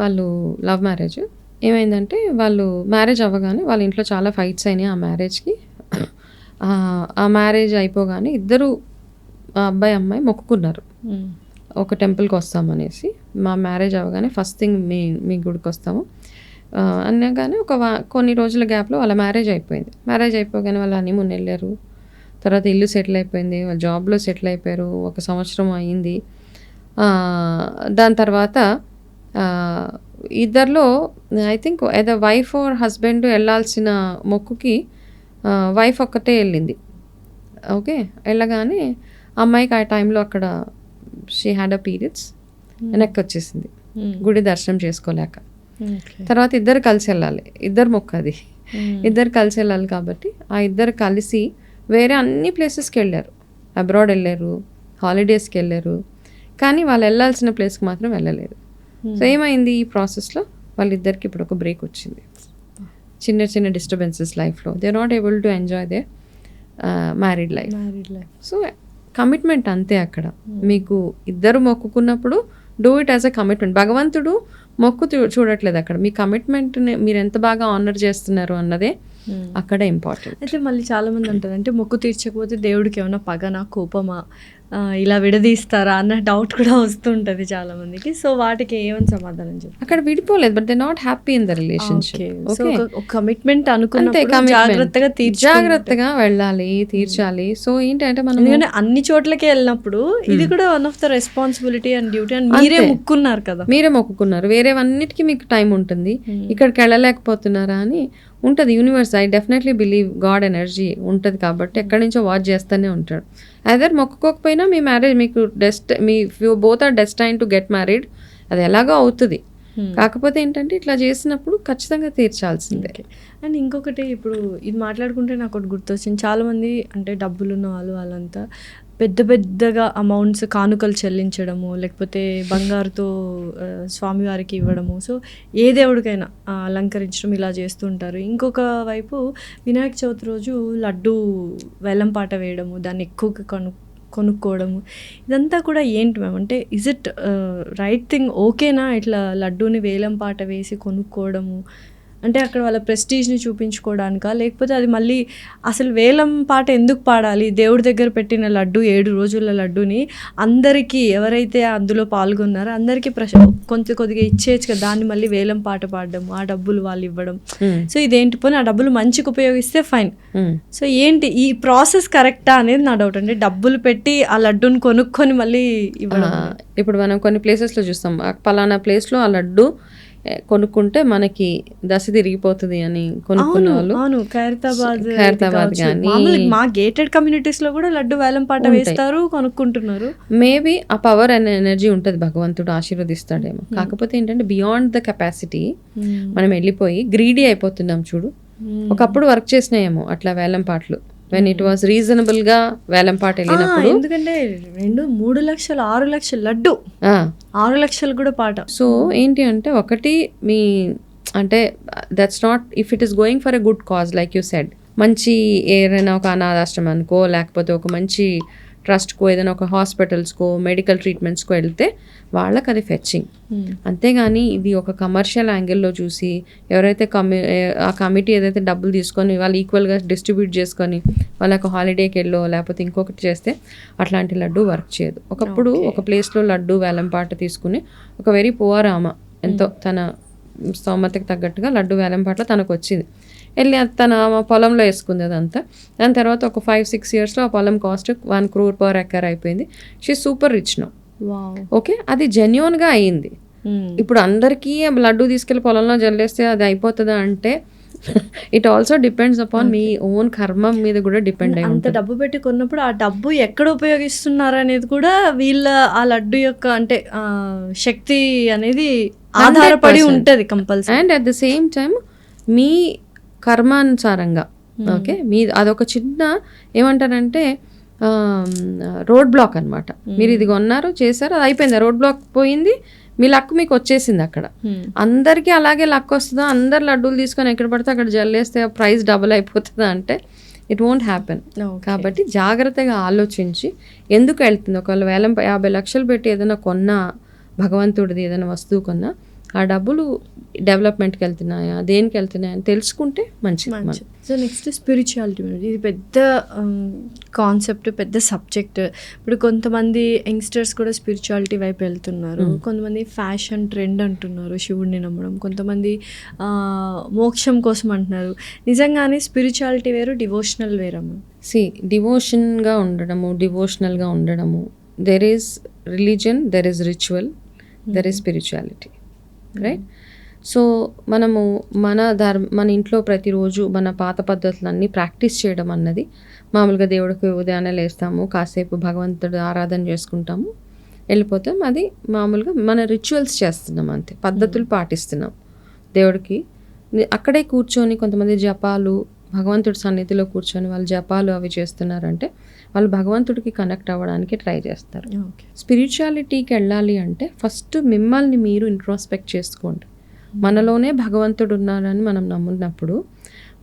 వాళ్ళు లవ్ మ్యారేజ్. ఏమైందంటే వాళ్ళు మ్యారేజ్ అవ్వగానే వాళ్ళ ఇంట్లో చాలా ఫైట్స్ అయినాయి ఆ మ్యారేజ్కి. ఆ మ్యారేజ్ అయిపోగానే ఇద్దరు అబ్బాయి అమ్మాయి మొక్కుకున్నారు ఒక టెంపుల్కి వస్తామనేసి. మా మ్యారేజ్ అవ్వగానే ఫస్ట్ థింగ్ మీ గుడికి వస్తాము అనగానే కొన్ని రోజుల గ్యాప్లో వాళ్ళ మ్యారేజ్ అయిపోయింది. మ్యారేజ్ అయిపోగానే వాళ్ళు హనీమూన్ వెళ్ళారు, తర్వాత ఇల్లు సెటిల్ అయిపోయింది, వాళ్ళ జాబ్లో సెటిల్ అయిపోయారు, 1 సంవత్సరం అయింది. దాని తర్వాత ఇద్దరిలో ఐ థింక్ ఏదో వైఫ్ ఆర్ హస్బెండ్ వెళ్ళాల్సిన మొక్కుకి వైఫ్ ఒక్కటే వెళ్ళింది. ఓకే, వెళ్ళగానే అమ్మాయికి ఆ టైంలో అక్కడ షీ హ్యాడ్ అ పీరియడ్స్, వెనక్కి వచ్చేసింది గుడి దర్శనం చేసుకోలేక. తర్వాత ఇద్దరు కలిసి వెళ్ళాలి, ఇద్దరు మొక్క అది, ఇద్దరు కలిసి వెళ్ళాలి కాబట్టి ఆ ఇద్దరు కలిసి వేరే అన్ని ప్లేసెస్కి వెళ్ళారు, అబ్రాడ్ వెళ్ళారు, హాలిడేస్కి వెళ్ళారు, కానీ వాళ్ళు వెళ్ళాల్సిన ప్లేస్కి మాత్రం వెళ్ళలేదు. సో ఏమైంది ఈ ప్రాసెస్లో వాళ్ళిద్దరికి ఇప్పుడు ఒక బ్రేక్ వచ్చింది, చిన్న చిన్న డిస్టర్బెన్సెస్ లైఫ్లో, they are not able to enjoy they married life. So commitment అంతే అక్కడ. మీకు ఇద్దరు మొక్కుకున్నప్పుడు do it as a commitment. భగవంతుడు మొక్కు చూడట్లేదు అక్కడ, మీ కమిట్మెంట్ని మీరు ఎంత బాగా ఆనర్ చేస్తున్నారు అన్నదే అక్కడ ఇంపార్టెంట్. అయితే మళ్ళీ చాలామంది అంటారు అంటే మొక్కు తీర్చకపోతే దేవుడికి ఏమైనా పగనా కోపమా ఇలా విడదీస్తారా అన్న డౌట్ కూడా వస్తుంటుంది చాలా మందికి. సో వాటికి ఏమని సమాధానం చెప్పారు? అక్కడ విడిపోలేదు, but they not happy in the relationship. Commitment అనుకుంటే జాగ్రత్తగా వెళ్ళాలి, తీర్చాలి. సో ఏంటంటే మనం అన్ని చోట్లకి వెళ్ళినప్పుడు ఇది కూడా one of the responsibility and duty. And మీరే మొక్కున్నారు కదా, మీరే మొక్కుకున్నారు, వేరేవన్నిటికీ మీకు టైం ఉంటుంది, ఇక్కడికి వెళ్ళలేకపోతున్నారా అని ఉంటుంది. Universe, I definitely believe god energy ఉంటుంది కాబట్టి ఎక్కడి నుంచో వాచ్ చేస్తూనే ఉంటాడు. అదర్ మొక్కుకోకపోయినా మీ మ్యారేజ్ మీకు you both are destined to get married, అది ఎలాగో అవుతుంది. కాకపోతే ఏంటంటే ఇట్లా చేసినప్పుడు ఖచ్చితంగా తీర్చాల్సిందే. అండ్ ఇంకొకటి, ఇప్పుడు ఇది మాట్లాడుకుంటే నాకు ఒకటి గుర్తొచ్చింది, చాలామంది అంటే డబ్బులు ఉన్న వాళ్ళంతా పెద్ద పెద్దగా అమౌంట్స్ కానుకలు చెల్లించడము, లేకపోతే బంగారుతో స్వామివారికి ఇవ్వడము. సో ఏ దేవుడికైనా అలంకరించడం ఇలా చేస్తూ ఉంటారు. ఇంకొక వైపు వినాయక చవితి రోజు లడ్డు వేలంపాట వేయడము, దాన్ని ఎక్కువగా కొనుక్కోవడము, ఇదంతా కూడా ఏంటి మ్యామ్ అంటే ఇజ్ ఇట్ రైట్ థింగ్? ఓకేనా ఇట్లా లడ్డూని వేలంపాట వేసి కొనుక్కోవడము? అంటే అక్కడ వాళ్ళ ప్రెస్టీజ్ని చూపించుకోవడానికా, లేకపోతే అది మళ్ళీ అసలు వేలం పాట ఎందుకు పాడాలి? దేవుడి దగ్గర పెట్టిన లడ్డు 7 రోజుల లడ్డుని అందరికీ ఎవరైతే అందులో పాల్గొన్నారో అందరికీ కొద్దిగా ఇచ్చేయచ్చు కదా, దాన్ని మళ్ళీ వేలం పాట పాడడం, ఆ డబ్బులు వాళ్ళు ఇవ్వడం. సో ఇదేంటి పోనీ ఆ డబ్బులు మంచికి ఉపయోగిస్తే ఫైన్. సో ఏంటి ఈ ప్రాసెస్ కరెక్టా అనేది నా డౌట్. అంటే డబ్బులు పెట్టి ఆ లడ్డూని కొనుక్కొని మళ్ళీ ఇవ్వడం. ఇప్పుడు మనం కొన్ని ప్లేసెస్లో చూస్తాం, పలానా ప్లేస్లో ఆ లడ్డు కొనుక్కుంటే మనకి దశ తిరిగిపోతుంది అని కొనుక్కున్న వాళ్ళు. అవును, ఖైరతాబాద్ కానీ మా గేటెడ్ కమ్యూనిటీస్ లో కూడా లడ్డు వేలం పాట వేస్తారు, కొనుక్కుంటున్నారు. మేబీ ఆ పవర్ అండ్ ఎనర్జీ ఉంటుంది, భగవంతుడు ఆశీర్వదిస్తాడేమో. కాకపోతే ఏంటంటే బియాండ్ ద కెపాసిటీ మనం వెళ్ళిపోయి గ్రీడీ అయిపోతున్నాం చూడు. ఒకప్పుడు వర్క్ చేసినాయేమో అట్లా వేలం పాటలు, వెన్ ఇట్ వాస్ రీజనబుల్ గా వేలం పాట వెళ్ళినప్పుడు. ఎందుకంటే 2-3 లక్షలు 6 లక్షలు లడ్డు, 6 లక్షలు కూడా పాట. సో ఏంటి అంటే ఒకటి మీ అంటే that's not if it is going for a good cause like you said, మంచి ఏదైనా ఒక అనాథాశ్రమానికో లేకపోతే ఒక మంచి ట్రస్ట్కో ఏదైనా ఒక హాస్పిటల్స్కో మెడికల్ ట్రీట్మెంట్స్కో వెళ్తే వాళ్ళకి అది ఫెచ్చింగ్. అంతేగాని ఇది ఒక కమర్షియల్ యాంగిల్లో చూసి ఎవరైతే ఆ కమిటీ ఏదైతే డబ్బులు తీసుకొని వాళ్ళు ఈక్వల్గా డిస్ట్రిబ్యూట్ చేసుకొని వాళ్ళకి హాలిడేకి వెళ్ళో లేకపోతే ఇంకొకటి చేస్తే అట్లాంటి లడ్డు వర్క్ చేయదు. ఒకప్పుడు ఒక ప్లేస్లో లడ్డు వేలంపాట తీసుకుని ఒక వెరీ పువర్ ఆమె ఎంతో తన స్తోమతకి తగ్గట్టుగా లడ్డు వేలంపాటలో తనకు వచ్చింది, వెళ్ళి తన పొలంలో వేసుకుంది అదంతా. దాని తర్వాత ఒక 5-6 yearsలో ఆ పొలం కాస్ట్ 1 crore per acre అయిపోయింది. She super rich now. Okay, అది జెన్యూన్గా అయ్యింది. ఇప్పుడు అందరికీ లడ్డు తీసుకెళ్ళి పొలంలో జల్లేస్తే అది అయిపోతుందా అంటే ఇట్ ఆల్సో డిపెండ్స్ అపాన్ మీ ఓన్ కర్మం మీద కూడా డిపెండ్ అయ్యి అంత డబ్బు పెట్టి కొన్నప్పుడు ఆ డబ్బు ఎక్కడ ఉపయోగిస్తున్నారు అనేది కూడా వీళ్ళ ఆ లడ్డు యొక్క అంటే శక్తి అనేది ఆధారపడి ఉంటుంది compulsory. And at the same time మీ కర్మానుసారంగా ఓకే మీ అదొక చిన్న ఏమంటారంటే రోడ్ బ్లాక్ అనమాట. మీరు ఇది కొన్నారు చేశారు, అది అయిపోయింది, రోడ్ బ్లాక్ పోయింది, మీ లక్ మీకు వచ్చేసింది. అక్కడ అందరికీ అలాగే లక్ వస్తుందా? అందరు లడ్డూలు తీసుకొని ఎక్కడ పడితే అక్కడ జల్లేస్తే ప్రైస్ డబుల్ అయిపోతుందా అంటే ఇట్ వోంట్ హ్యాపెన్. కాబట్టి జాగ్రత్తగా ఆలోచించి ఎందుకు వెళ్తుంది. ఒకవేళ 50 లక్షలు పెట్టి ఏదైనా కొన్నా, భగవంతుడిది ఏదైనా వస్తువు కొన్నా, ఆ డబ్బులు డెవలప్మెంట్కి వెళ్తున్నాయా దేనికి వెళ్తున్నాయా అని తెలుసుకుంటే మంచిది. సో నెక్స్ట్ స్పిరిచువాలిటీ, ఇది పెద్ద కాన్సెప్ట్, పెద్ద సబ్జెక్ట్. ఇప్పుడు కొంతమంది యంగ్స్టర్స్ కూడా స్పిరిచువాలిటీ వైపు వెళ్తున్నారు, కొంతమంది ఫ్యాషన్ ట్రెండ్ అంటున్నారు శివుడిని నమ్మడం, కొంతమంది మోక్షం కోసం అంటున్నారు. నిజంగానే స్పిరిచువాలిటీ వేరు, డివోషనల్ వేరమ్మా? డివోషన్గా ఉండడము, there is religion, there is ritual, there is spirituality, right? So మనము మన ఇంట్లో ప్రతిరోజు మన పాత పద్ధతులన్నీ ప్రాక్టీస్ చేయడం అన్నది, మామూలుగా దేవుడికి ఉదయాన్నే లేస్తాము, కాసేపు భగవంతుడు ఆరాధన చేసుకుంటాము, వెళ్ళిపోతాం. అది మామూలుగా మన రిచువల్స్ చేస్తున్నాం, అంతే, పద్ధతులు పాటిస్తున్నాం. దేవుడికి అక్కడే కూర్చొని కొంతమంది జపాలు, భగవంతుడి సన్నిధిలో కూర్చొని వాళ్ళు జపాలు అవి చేస్తున్నారంటే వాళ్ళు భగవంతుడికి కనెక్ట్ అవ్వడానికి ట్రై చేస్తారు. స్పిరిచువాలిటీకి వెళ్ళాలి అంటే ఫస్ట్ మిమ్మల్ని మీరు ఇంట్రోస్పెక్ట్ చేసుకోండి. మనలోనే భగవంతుడు ఉన్నారని మనం నమ్మున్నప్పుడు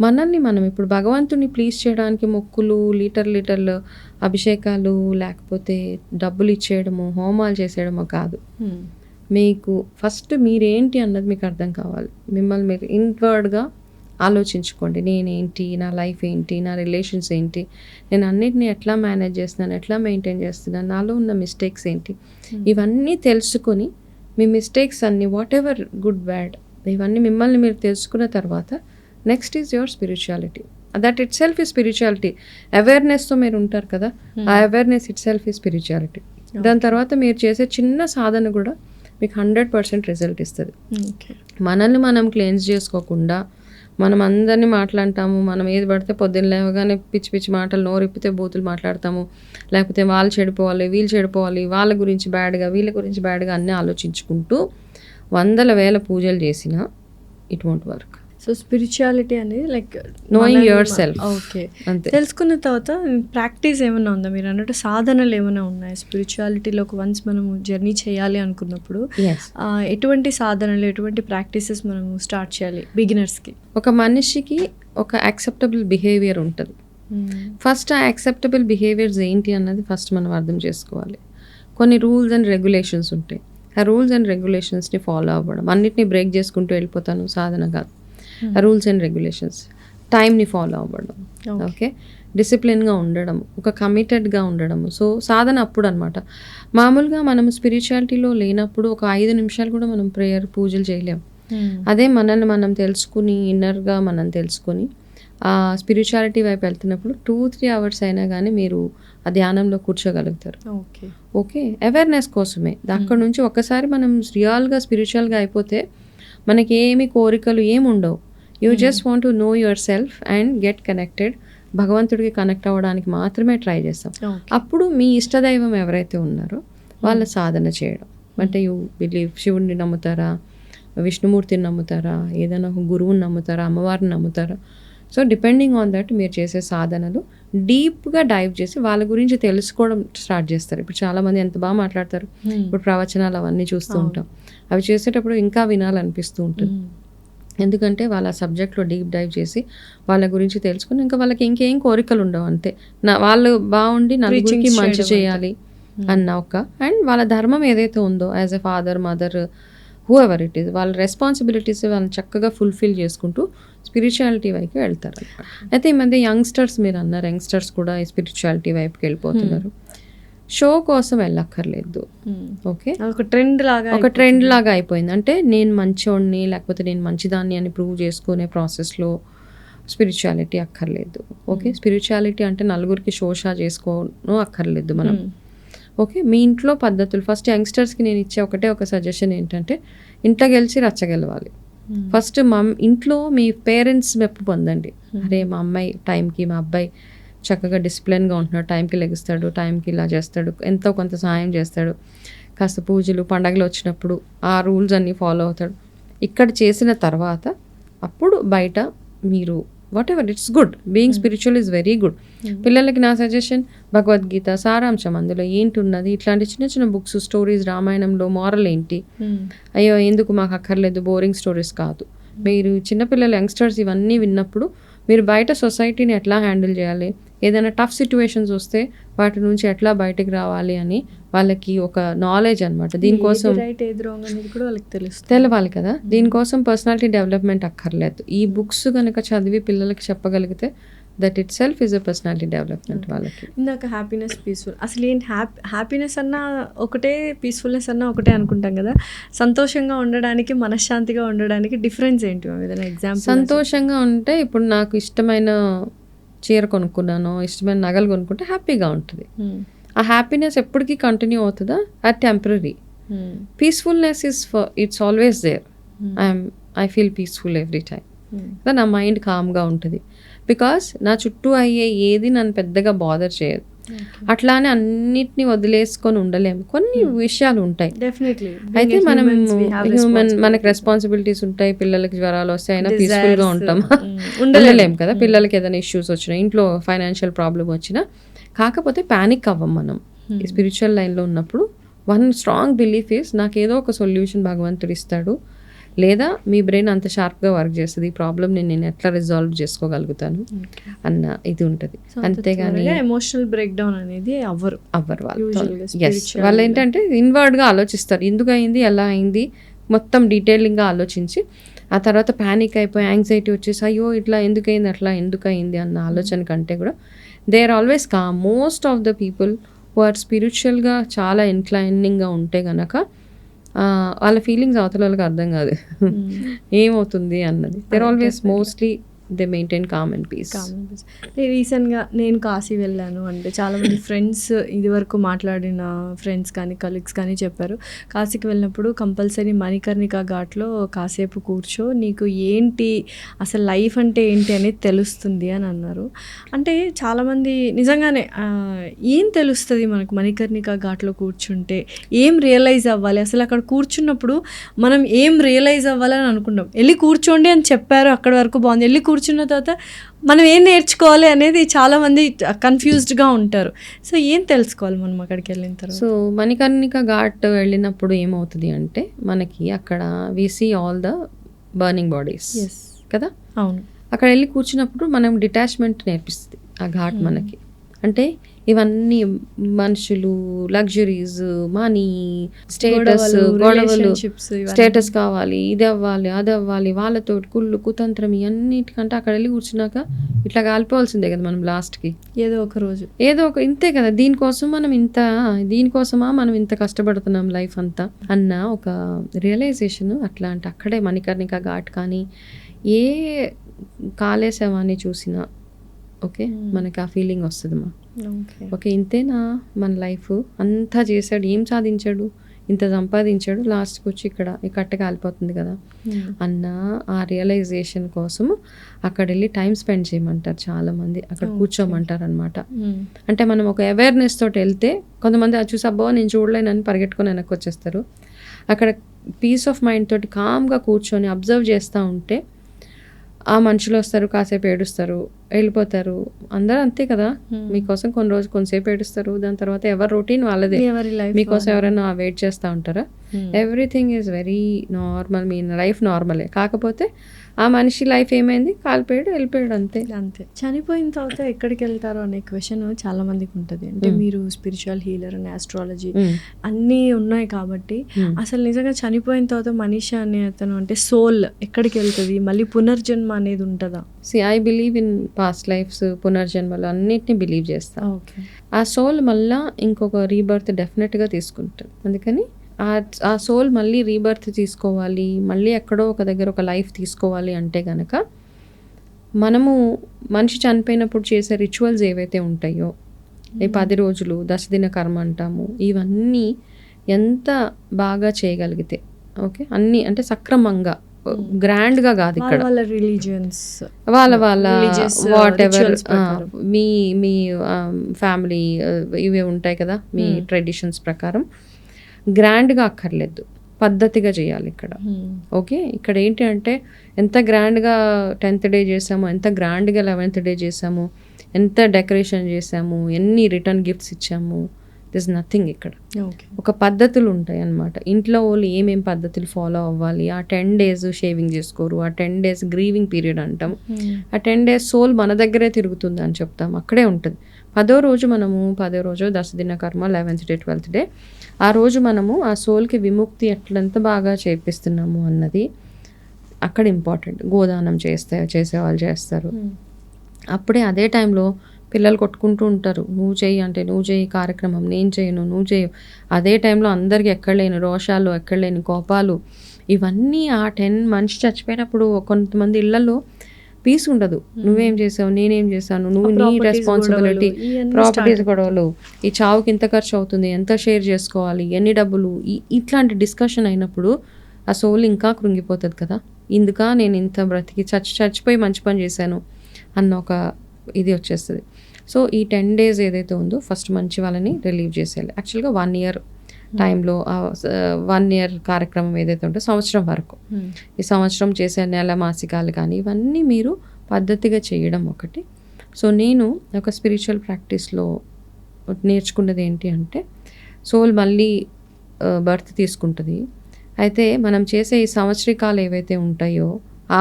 మనల్ని మనం ఇప్పుడు భగవంతుడిని ప్లీజ్ చేయడానికి మొక్కులు, లీటర్లు అభిషేకాలు, లేకపోతే డబ్బులు ఇచ్చేయడము, హోమాలు చేసేయడమో కాదు. మీకు ఫస్ట్ మీరేంటి అన్నది మీకు అర్థం కావాలి. మిమ్మల్ని మీరు ఇన్వర్డ్గా ఆలోచించుకోండి. నేనేంటి, నా లైఫ్ ఏంటి, నా రిలేషన్స్ ఏంటి, నేను అన్నిటిని ఎట్లా మేనేజ్ చేస్తున్నాను, ఎట్లా మెయింటైన్ చేస్తున్నాను, నాలో ఉన్న మిస్టేక్స్ ఏంటి, ఇవన్నీ తెలుసుకొని మీ మిస్టేక్స్ అన్నీ వాట్ ఎవర్ గుడ్ బ్యాడ్ ఇవన్నీ మిమ్మల్ని మీరు తెలుసుకున్న తర్వాత next is your spirituality. That it self ఈ స్పిరిచువాలిటీ. అవేర్నెస్తో మీరు ఉంటారు కదా, ఆ అవేర్నెస్ ఇట్ సెల్ఫ్ ఈ స్పిరిచువాలిటీ. దాని తర్వాత మీరు చేసే చిన్న సాధన కూడా మీకు 100% రిజల్ట్ ఇస్తుంది. మనల్ని మనం క్లెన్స్ చేసుకోకుండా మనం అందరినీ మాట్లాడతాము, మనం ఏది పడితే పొద్దున్న లేవగానే పిచ్చి పిచ్చి మాటలు నోరిప్పితే బూతులు మాట్లాడతాము, లేకపోతే వాళ్ళు చెడిపోవాలి, వీళ్ళు చెడిపోవాలి, వాళ్ళ గురించి బ్యాడ్గా, వీళ్ళ గురించి బ్యాడ్గా అన్నీ ఆలోచించుకుంటూ 100,000 పూజలు చేసినా it won't work. So spirituality అనేది లైక్ Knowing yourself. ఓకే, అంతే. తెలుసుకున్న తర్వాత ప్రాక్టీస్ ఏమైనా ఉందా? మీరు అన్నట్టు సాధనలు ఏమైనా ఉన్నాయా స్పిరిచువాలిటీలోకి వన్స్ మనము జర్నీ చేయాలి అనుకున్నప్పుడు? Yes. ఎటువంటి సాధనలు, ఎటువంటి ప్రాక్టీసెస్ మనము స్టార్ట్ చేయాలి బిగినర్స్కి? ఒక మనిషికి ఒక యాక్సెప్టబుల్ బిహేవియర్ ఉంటుంది. ఫస్ట్ ఆ యాక్సెప్టబుల్ బిహేవియర్స్ ఏంటి అన్నది ఫస్ట్ మనం అర్థం చేసుకోవాలి. కొన్ని రూల్స్ అండ్ రెగ్యులేషన్స్ ఉంటాయి. ఆ రూల్స్ అండ్ రెగ్యులేషన్స్ని ఫాలో అవ్వడం, అన్నిటిని బ్రేక్ చేసుకుంటూ వెళ్ళిపోతాను సాధన కాదు. ఆ రూల్స్ అండ్ రెగ్యులేషన్స్, టైంని ఫాలో అవ్వడం, ఓకే, డిసిప్లిన్గా ఉండడం, ఒక కమిటెడ్గా ఉండడం. సో సాధన అప్పుడు అనమాట. మామూలుగా మనం స్పిరిచువాలిటీలో లేనప్పుడు ఒక 5 నిమిషాలు కూడా మనం ప్రేయర్ పూజలు చేయలేం. అదే మనల్ని మనం తెలుసుకుని ఇన్నర్గా మనం తెలుసుకొని ఆ స్పిరిచువాలిటీ వైపు వెళ్తున్నప్పుడు 2-3 అవర్స్ అయినా కానీ మీరు ఆ ధ్యానంలో కూర్చోగలుగుతారు. ఓకే ఓకే, అవేర్నెస్ కోసమే. అక్కడ నుంచి ఒక్కసారి మనం రియల్గా స్పిరిచువల్గా అయిపోతే మనకి ఏమి కోరికలు ఏమి ఉండవు. You just want to know your self and get connected. భగవంతుడికి కనెక్ట్ అవ్వడానికి మాత్రమే ట్రై చేస్తాం. అప్పుడు మీ ఇష్టదైవం ఎవరైతే ఉన్నారో వాళ్ళ సాధన చేయడం. అంటే యూ బిలీవ్, శివుడిని నమ్ముతారా, విష్ణుమూర్తిని నమ్ముతారా, ఏదైనా ఒక గురువుని నమ్ముతారా, అమ్మవారిని నమ్ముతారా? సో డిపెండింగ్ ఆన్ దట్ మీరు చేసే సాధనలు డీప్గా డైవ్ చేసి వాళ్ళ గురించి తెలుసుకోవడం స్టార్ట్ చేస్తారు. ఇప్పుడు చాలామంది ఎంత బాగా మాట్లాడతారు. ఇప్పుడు ప్రవచనాలు అవన్నీ చూస్తూ ఉంటాం. అవి చేసేటప్పుడు ఇంకా వినాలనిపిస్తూ ఉంటుంది. ఎందుకంటే వాళ్ళ సబ్జెక్ట్లో డీప్ డైవ్ చేసి వాళ్ళ గురించి తెలుసుకుని ఇంకా వాళ్ళకి ఇంకేం కోరికలు ఉండవు. అంతే, వాళ్ళు బాగుండి నలుగురికి మంచి చేయాలి అన్న ఒక, అండ్ వాళ్ళ ధర్మం ఏదైతే ఉందో as a father, mother, who ever it is, వాళ్ళ రెస్పాన్సిబిలిటీస్ వాళ్ళని చక్కగా ఫుల్ఫిల్ చేసుకుంటూ స్పిరిచువాలిటీ వైపు వెళ్తారు. అయితే ఈ మధ్య యంగ్స్టర్స్, మీరు అన్నారు యంగ్స్టర్స్ కూడా ఈ స్పిరిచువాలిటీ వైపుకి వెళ్ళిపోతున్నారు. షో కోసం వెళ్ళక్కర్లేదు. ఓకే, ఒక ట్రెండ్ లాగా అయిపోయింది. అంటే నేను మంచోడిని లేకపోతే నేను మంచిదాన్ని అని ప్రూవ్ చేసుకునే ప్రాసెస్లో స్పిరిచువాలిటీ అక్కర్లేదు. ఓకే, స్పిరిచువాలిటీ అంటే నలుగురికి షోషా చేసుకోను అక్కర్లేదు మనం. ఓకే, మీ ఇంట్లో పద్ధతులు ఫస్ట్. యంగ్స్టర్స్కి నేను ఇచ్చే ఒక సజెషన్ ఏంటంటే, ఇంట్లో గెలిచి రచ్చగెలవాలి. ఫస్ట్ ఇంట్లో మీ పేరెంట్స్ మెప్పు పొందండి. అరే మా అమ్మాయి టైంకి, మా అబ్బాయి చక్కగా డిసిప్లిన్గా ఉంటున్నాడు, టైంకి లెగుస్తాడు, టైంకి ఇలా చేస్తాడు, ఎంతో కొంత సహాయం చేస్తాడు, కాస్త పూజలు పండగలు వచ్చినప్పుడు ఆ రూల్స్ అన్నీ ఫాలో అవుతాడు. ఇక్కడ చేసిన తర్వాత అప్పుడు బయట మీరు what ever, it's good. Being spiritual is very good. పిల్లలకి నా సజెషన్ భగవద్గీత సారాంశం, అందులో ఏంటి ఉన్నది, ఇట్లాంటి చిన్న చిన్న బుక్స్, స్టోరీస్, రామాయణంలో మారల్ ఏంటి, అయ్యో ఎందుకు మాకు అక్కర్లేదు, బోరింగ్ స్టోరీస్ కాదు. మీరు చిన్నపిల్లలు యంగ్స్టర్స్ ఇవన్నీ విన్నప్పుడు మీరు బయట సొసైటీని ఎట్లా హ్యాండిల్ చేయాలి, ఏదైనా టఫ్ సిచ్యువేషన్స్ వస్తే వాటి నుంచి ఎట్లా బయటకు రావాలి అని వాళ్ళకి ఒక నాలెడ్జ్ అనమాట. దీనికోసం తెలవాలి కదా. దీనికోసం పర్సనాలిటీ డెవలప్మెంట్ అక్కర్లేదు. ఈ బుక్స్ కనుక చదివి పిల్లలకి చెప్పగలిగితే that it self is a personality development వాళ్ళకి. ఇందాక హ్యాపీనెస్, పీస్ఫుల్, అసలు ఏంటి హ్యాపీనెస్ అన్నా ఒకటే, పీస్ఫుల్నెస్ అన్నా ఒకటే అనుకుంటాం కదా. సంతోషంగా ఉండడానికి, మనశ్శాంతిగా ఉండడానికి డిఫరెన్స్ ఏంటి? ఏదైనా ఎగ్జాంపుల్? సంతోషంగా ఉంటే ఇప్పుడు నాకు ఇష్టమైన చీర కొనుక్కున్నాను, ఇష్టమైన నగలు కొనుక్కుంటే హ్యాపీగా ఉంటుంది. ఆ హ్యాపీనెస్ ఎప్పటికీ కంటిన్యూ అవుతుందా? అది temporary. Peacefulness is it's always there. I feel peaceful every time. నా మైండ్ కామ్గా ఉంటుంది. బికాస్ నా చుట్టూ అయ్యే ఏది నన్ను పెద్దగా బాదర్ చేయదు. అట్లానే అన్నిటిని వదిలేసుకొని ఉండలేము. కొన్ని విషయాలు ఉంటాయి. అయితే మనం హ్యూమన్, మనకు రెస్పాన్సిబిలిటీస్ ఉంటాయి. పిల్లలకి జ్వరాలు వస్తాయి, అయినా పీస్ఫుల్గా ఉంటాం ఉండలేము కదా. పిల్లలకి ఏదైనా ఇష్యూస్ వచ్చినా, ఇంట్లో ఫైనాన్షియల్ ప్రాబ్లం వచ్చినా, కాకపోతే ప్యానిక్ అవ్వం మనం. ఈ స్పిరిచువల్ లైన్లో ఉన్నప్పుడు వన్ స్ట్రాంగ్ బిలీఫ్ ఈస్ నాకు ఏదో ఒక సొల్యూషన్ భగవంతుడు ఇస్తాడు, లేదా మీ బ్రెయిన్ అంత షార్ప్గా వర్క్ చేస్తుంది, ఈ ప్రాబ్లమ్ని నేను ఎట్లా రిజాల్వ్ చేసుకోగలుగుతాను అన్న ఇది ఉంటుంది. అంతేగాని ఎమోషనల్ బ్రేక్ డౌన్ అనేది అవ్వరు వాళ్ళు. ఎస్, వాళ్ళు ఏంటంటే ఇన్వర్డ్గా ఆలోచిస్తారు, ఎందుకు అయింది, ఎలా అయింది, మొత్తం డీటెయిలింగ్గా ఆలోచించి ఆ తర్వాత ప్యానిక్ అయిపోయి యాంగ్జైటీ వచ్చేసి అయ్యో ఇట్లా ఎందుకయింది, అట్లా ఎందుకయింది అన్న ఆలోచన కంటే కూడా they are always calm. Most of the people who are స్పిరిచువల్గా చాలా ఇన్క్లైనింగ్గా ఉంటే గనక వాళ్ళ ఫీలింగ్స్ అవతల వాళ్ళకి అర్థం కాదు ఏమవుతుంది అన్నది. There always mostly they maintain calm and peace. రీసెంట్గా నేను కాశీ వెళ్ళాను అంటే చాలామంది ఫ్రెండ్స్ ఇదివరకు మాట్లాడిన ఫ్రెండ్స్ కానీ కలీగ్స్ కానీ చెప్పారు, కాశీకి వెళ్ళినప్పుడు కంపల్సరీ మణికర్ణిక ఘాట్లో కాసేపు కూర్చో, నీకు ఏంటి అసలు లైఫ్ అంటే ఏంటి అనేది తెలుస్తుంది అని అన్నారు. అంటే చాలామంది నిజంగానే ఏం తెలుస్తుంది మనకు మణికర్ణిక ఘాట్లో కూర్చుంటే, ఏం రియలైజ్ అవ్వాలి, అసలు అక్కడ కూర్చున్నప్పుడు మనం ఏం రియలైజ్ అవ్వాలని అనుకున్నాం. వెళ్ళి కూర్చోండి అని చెప్పారు, అక్కడి వరకు బాగుంది. వెళ్ళి కూర్చున్న తర్వాత మనం ఏం నేర్చుకోవాలి అనేది చాలామంది కన్ఫ్యూజ్డ్గా ఉంటారు. సో ఏం తెలుసుకోవాలి మనం అక్కడికి వెళ్ళిన తర్వాత? సో మణికర్ణిక ఘాట్ వెళ్ళినప్పుడు ఏమవుతుంది అంటే మనకి అక్కడ we see all the burning bodies కదా. అవును. అక్కడ వెళ్ళి కూర్చున్నప్పుడు మనం డిటాచ్మెంట్ నేర్పిస్తుంది ఆ ఘాట్ మనకి. అంటే ఇవన్నీ మనుషులు, లగ్జరీస్, మనీ, స్టేటస్, గొడవలు, స్టేటస్ కావాలి, ఇది అవ్వాలి, అది అవ్వాలి, వాళ్ళతో కుళ్ళు కుతంత్రం, ఇవన్నిటికంటే అక్కడ వెళ్ళి కూర్చున్నాక ఇట్లా కాలిపోవాల్సిందే కదా మనం లాస్ట్కి ఏదో ఒక రోజు, ఏదో ఒక ఇంతే కదా. దీనికోసమా మనం ఇంత కష్టపడుతున్నాం లైఫ్ అంతా అన్న ఒక రియలైజేషన్. అట్లా అంటే అక్కడే మణికర్ణిక ఘాట్ కానీ ఏ కాళేశవాన్ని చూసినా ఓకే మనకి ఆ ఫీలింగ్ వస్తుంది మా ఓకే ఇంతేనా మన లైఫ్, అంతా చేశాడు, ఏం సాధించాడు, ఇంత సంపాదించాడు, లాస్ట్కి వచ్చి ఇక్కడ కట్ట కాలిపోతుంది కదా అన్న ఆ రియలైజేషన్ కోసము అక్కడ వెళ్ళి టైం స్పెండ్ చేయమంటారు చాలామంది, అక్కడ కూర్చోమంటారు అనమాట. అంటే మనం ఒక అవేర్నెస్ తోటి వెళ్తే కొంతమంది అది చూసి అబ్బో నేను చూడలేనని పరిగెట్టుకొని వెనక్కి వచ్చేస్తారు. అక్కడ పీస్ ఆఫ్ మైండ్ తోటి కామ్గా కూర్చొని అబ్జర్వ్ చేస్తూ ఉంటే ఆ మనుషులు వస్తారు, కాసేపు ఏడుస్తారు, వెళ్ళిపోతారు. అందరూ అంతే కదా, మీకోసం కొంతసేపు ఏడుస్తారు, దాని తర్వాత ఎవరి రొటీన్ వాళ్ళదే. మీకోసం ఎవరైనా వెయిట్ చేస్తూ ఉంటారా? Everything is very normal, me life నార్మలే. కాకపోతే ఆ మనిషి లైఫ్ ఏమైంది, కాలిపోయాడు, వెళ్ళిపోయాడు, అంతే. చనిపోయిన తర్వాత ఎక్కడికి వెళ్తారో అనే క్వశ్చన్ చాలా మందికి ఉంటుంది. అంటే మీరు స్పిరిచువల్ హీలర్ అండ్ ఆస్ట్రాలజీ అన్నీ ఉన్నాయి కాబట్టి అసలు నిజంగా చనిపోయిన తర్వాత మనిషి అనే అతను అంటే సోల్ ఎక్కడికి వెళ్తుంది, మళ్ళీ పునర్జన్మ అనేది ఉంటుందా? I believe in past lives, పునర్జన్మలు అన్నిటిని బిలీవ్ చేస్తా. ఆ సోల్ మళ్ళా ఇంకొక రీబర్త్ డెఫినెట్గా తీసుకుంటారు. అందుకని ఆ సోల్ మళ్ళీ రీబర్త్ తీసుకోవాలి, మళ్ళీ ఎక్కడో ఒక దగ్గర ఒక లైఫ్ తీసుకోవాలి అంటే కనుక మనము మనిషి చనిపోయినప్పుడు చేసే రిచువల్స్ ఏవైతే ఉంటాయో, ఈ 10 రోజులు దశదిన కర్మ అంటాము, ఇవన్నీ ఎంత బాగా చేయగలిగితే ఓకే అన్నీ అంటే సక్రమంగా గ్రాండ్గా కాదు, ఇక్కడ వాళ్ళ వాట్ ఎవర్ మీ ఫ్యామిలీ ఇవే ఉంటాయి కదా, మీ ట్రెడిషన్స్ ప్రకారం గ్రాండ్గా అక్కర్లేదు, పద్ధతిగా చేయాలి ఇక్కడ. ఓకే ఇక్కడ ఏంటి అంటే ఎంత గ్రాండ్గా 10th డే చేసాము, ఎంత గ్రాండ్గా 11th డే చేసాము, ఎంత డెకరేషన్ చేసాము, ఎన్ని రిటర్న్ గిఫ్ట్స్ ఇచ్చాము, దిస్ నథింగ్. ఇక్కడ ఒక పద్ధతులు ఉంటాయి అన్నమాట. ఇంట్లో వాళ్ళు ఏమేం పద్ధతులు ఫాలో అవ్వాలి. ఆ 10 days షేవింగ్ చేసుకోరు, ఆ 10 days గ్రీవింగ్ పీరియడ్ అంటాం, ఆ 10 days సోల్ మన దగ్గరే తిరుగుతుంది అని చెప్తాం, అక్కడే ఉంటుంది. 10వ రోజు దశదిన కర్మ, 11th డే 12th డే, ఆ రోజు మనము ఆ సోల్కి విముక్తి ఎట్లంత బాగా చేపిస్తున్నాము అన్నది అక్కడ ఇంపార్టెంట్. గోదానం చేసేవాళ్ళు చేస్తారు. అప్పుడే అదే టైంలో పిల్లలు కొట్టుకుంటూ ఉంటారు, నువ్వు చెయ్యి అంటే నువ్వు చెయ్యి కార్యక్రమం, నేను చేయను నువ్వు చేయు. అదే టైంలో అందరికి ఎక్కడలేని రోషాలు, ఎక్కడలేని కోపాలు, ఇవన్నీ ఆ 10 మనిషి చచ్చిపోయినప్పుడు కొంతమంది ఇళ్లలో పీస్ ఉండదు. నువ్వేం చేసావు, నేనేం చేశాను, నువ్వు నీ రెస్పాన్సిబిలిటీ, ప్రాపర్టీస్ గొడవలు, ఈ చావుకి ఎంత ఖర్చు అవుతుంది, ఎంత షేర్ చేసుకోవాలి, ఎన్ని డబ్బులు, ఇట్లాంటి డిస్కషన్ అయినప్పుడు ఆ సోల్ ఇంకా కృంగిపోతుంది కదా. ఇందుక నేను ఇంత బ్రతికి చచ్చిపోయి మంచి పని చేశాను అన్న ఒక ఇది వచ్చేస్తుంది. సో ఈ 10 days ఏదైతే ఉందో ఫస్ట్ మంచి వాళ్ళని రిలీవ్ చేసేయాలి. యాక్చువల్గా 1 year టైంలో 1 year కార్యక్రమం ఏదైతే ఉందో సంవత్సరం వరకు, ఈ సంవత్సరం చేసే నెల మాసికాలు కానీ ఇవన్నీ మీరు పద్ధతిగా చేయడం ఒకటి. సో నేను ఒక స్పిరిచువల్ ప్రాక్టీస్లో నేర్చుకున్నది ఏంటి అంటే సోల్ మళ్ళీ బర్త్ తీసుకుంటుంది. అయితే మనం చేసే ఈ సంవత్సరికాలు ఏవైతే ఉంటాయో,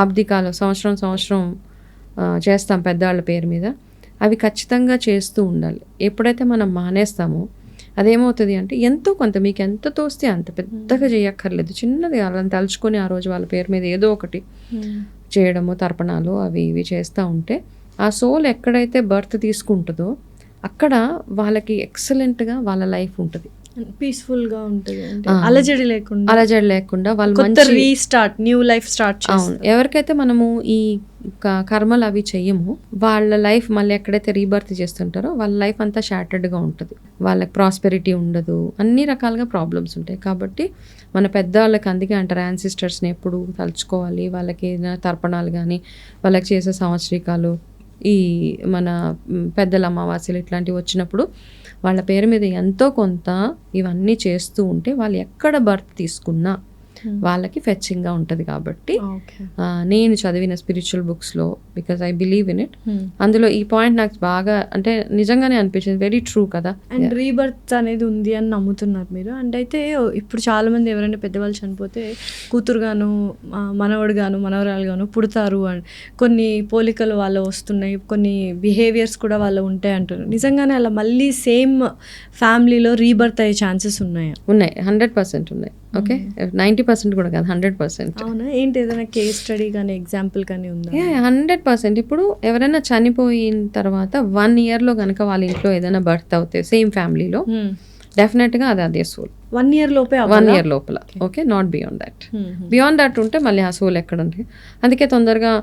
ఆబ్దికాలు సంవత్సరం చేస్తాం పెద్దవాళ్ళ పేరు మీద, అవి ఖచ్చితంగా చేస్తూ ఉండాలి. ఎప్పుడైతే మనం మానేస్తామో అదేమవుతుంది అంటే ఎంతో కొంత మీకు ఎంత తోస్తే అంత, పెద్దగా చేయక్కర్లేదు, చిన్నది వాళ్ళని తలుచుకొని ఆ రోజు వాళ్ళ పేరు మీద ఏదో ఒకటి చేయడము, తర్పణాలు అవి ఇవి చేస్తూ ఉంటే ఆ సోల్ ఎక్కడైతే బర్త్ తీసుకుంటుందో అక్కడ వాళ్ళకి ఎక్సలెంట్గా వాళ్ళ లైఫ్ ఉంటుంది, పీస్ఫుల్గా ఉంటుంది. అలజడి లేకుండా వాళ్ళు మంచి రీస్టార్ట్, న్యూ లైఫ్ స్టార్ట్. అవును, ఎవరికైతే మనము ఈ కర్మలు అవి చెయ్యము, వాళ్ళ లైఫ్ మళ్ళీ ఎక్కడైతే రీబర్త్ చేస్తుంటారో వాళ్ళ లైఫ్ అంతా షాటర్డ్గా ఉంటుంది, వాళ్ళకి ప్రాస్పెరిటీ ఉండదు, అన్ని రకాలుగా ప్రాబ్లమ్స్ ఉంటాయి. కాబట్టి మన పెద్దవాళ్ళకి అందుకే అంటారు యాన్సిస్టర్స్ని ఎప్పుడు తలుచుకోవాలి, వాళ్ళకి ఏదైనా తర్పణాలు కానీ వాళ్ళకి చేసే సంవత్సరికాలు, ఈ మన పెద్దల అమావాస్యలు ఇట్లాంటివి వచ్చినప్పుడు వాళ్ళ పేరు మీద ఎంతో కొంత ఇవన్నీ చేస్తూ ఉంటే వాళ్ళు ఎక్కడ బర్త్ తీసుకున్నా వాళ్ళకి ఫెచ్చింగ్గా ఉంటుంది. కాబట్టి నేను చదివిన స్పిరిచువల్ బుక్స్లో, because I believe in it, అందులో ఈ పాయింట్ నాకు బాగా అంటే నిజంగానే అనిపించింది, వెరీ ట్రూ కదా. అండ్ రీబర్త్ అనేది ఉంది అని నమ్ముతున్నారు మీరు. అండ్ అయితే ఇప్పుడు చాలామంది ఎవరైనా పెద్దవాళ్ళు చనిపోతే కూతురుగాను మనవడుగాను మనవరాలుగాను పుడతారు అని కొన్ని పోలికలు వాళ్ళు వస్తున్నాయి, కొన్ని బిహేవియర్స్ కూడా వాళ్ళు ఉంటాయి అంటారు. నిజంగానే అలా మళ్ళీ సేమ్ ఫ్యామిలీలో రీబర్త్ అయ్యే ఛాన్సెస్ ఉన్నాయా? ఉన్నాయి, 100% ఉన్నాయి. ఓకే, 90% కూడా కాదు, 100%. అవునా? ఏంటి ఏదైనా కేస్ స్టడీ కానీ ఎగ్జాంపుల్ కానీ ఉందా? 100%. ఇప్పుడు ఎవరైనా చనిపోయిన తర్వాత 1 yearలో కనుక వాళ్ళ ఇంట్లో ఏదైనా బర్త్ అవుతాయి సేమ్ ఫ్యామిలీలో, డెఫినెట్గా అదే సోల్ 1 year లోపే, 1 year లోపల. Okay, not beyond that. Beyond that ఉంటే మళ్ళీ ఆ సోల్ ఎక్కడ ఉంటుంది. అందుకే తొందరగా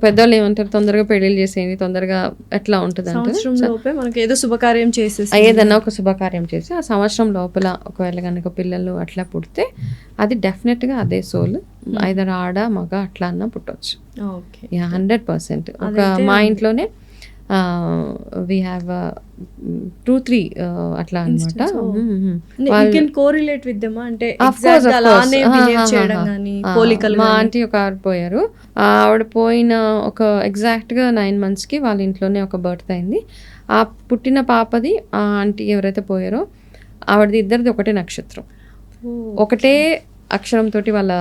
పెద్దవాళ్ళు ఏమంటారు, తొందరగా పెళ్ళిళ్ళు చేసేయండి, తొందరగా ఎట్లా ఉంటుంది అంటే మనకి ఏదో శుభకార్యం చేసేసి ఏదన్నా ఒక శుభకార్యం చేసి ఆ సంవత్సరం లోపల ఒకవేళ కనుక పిల్లలు అట్లా పుడితే అది డెఫినెట్గా అదే సోల్, ఐదర్ ఆడ మగ అట్లా అన్నా పుట్టవచ్చు. 100%. ఒక మా ఇంట్లోనే we have 2-3 అట్లా అన్నమాట. మా ఆంటీ ఒక పోయారు, ఆవిడ పోయిన ఒక ఎగ్జాక్ట్గా 9 monthsకి వాళ్ళ ఇంట్లోనే ఒక బర్త్ అయింది. ఆ పుట్టిన పాపది ఆ ఆంటీ ఎవరైతే పోయారో ఆవిడది ఇద్దరిది ఒకటే నక్షత్రం, ఒకటే అక్షరంతో వాళ్ళ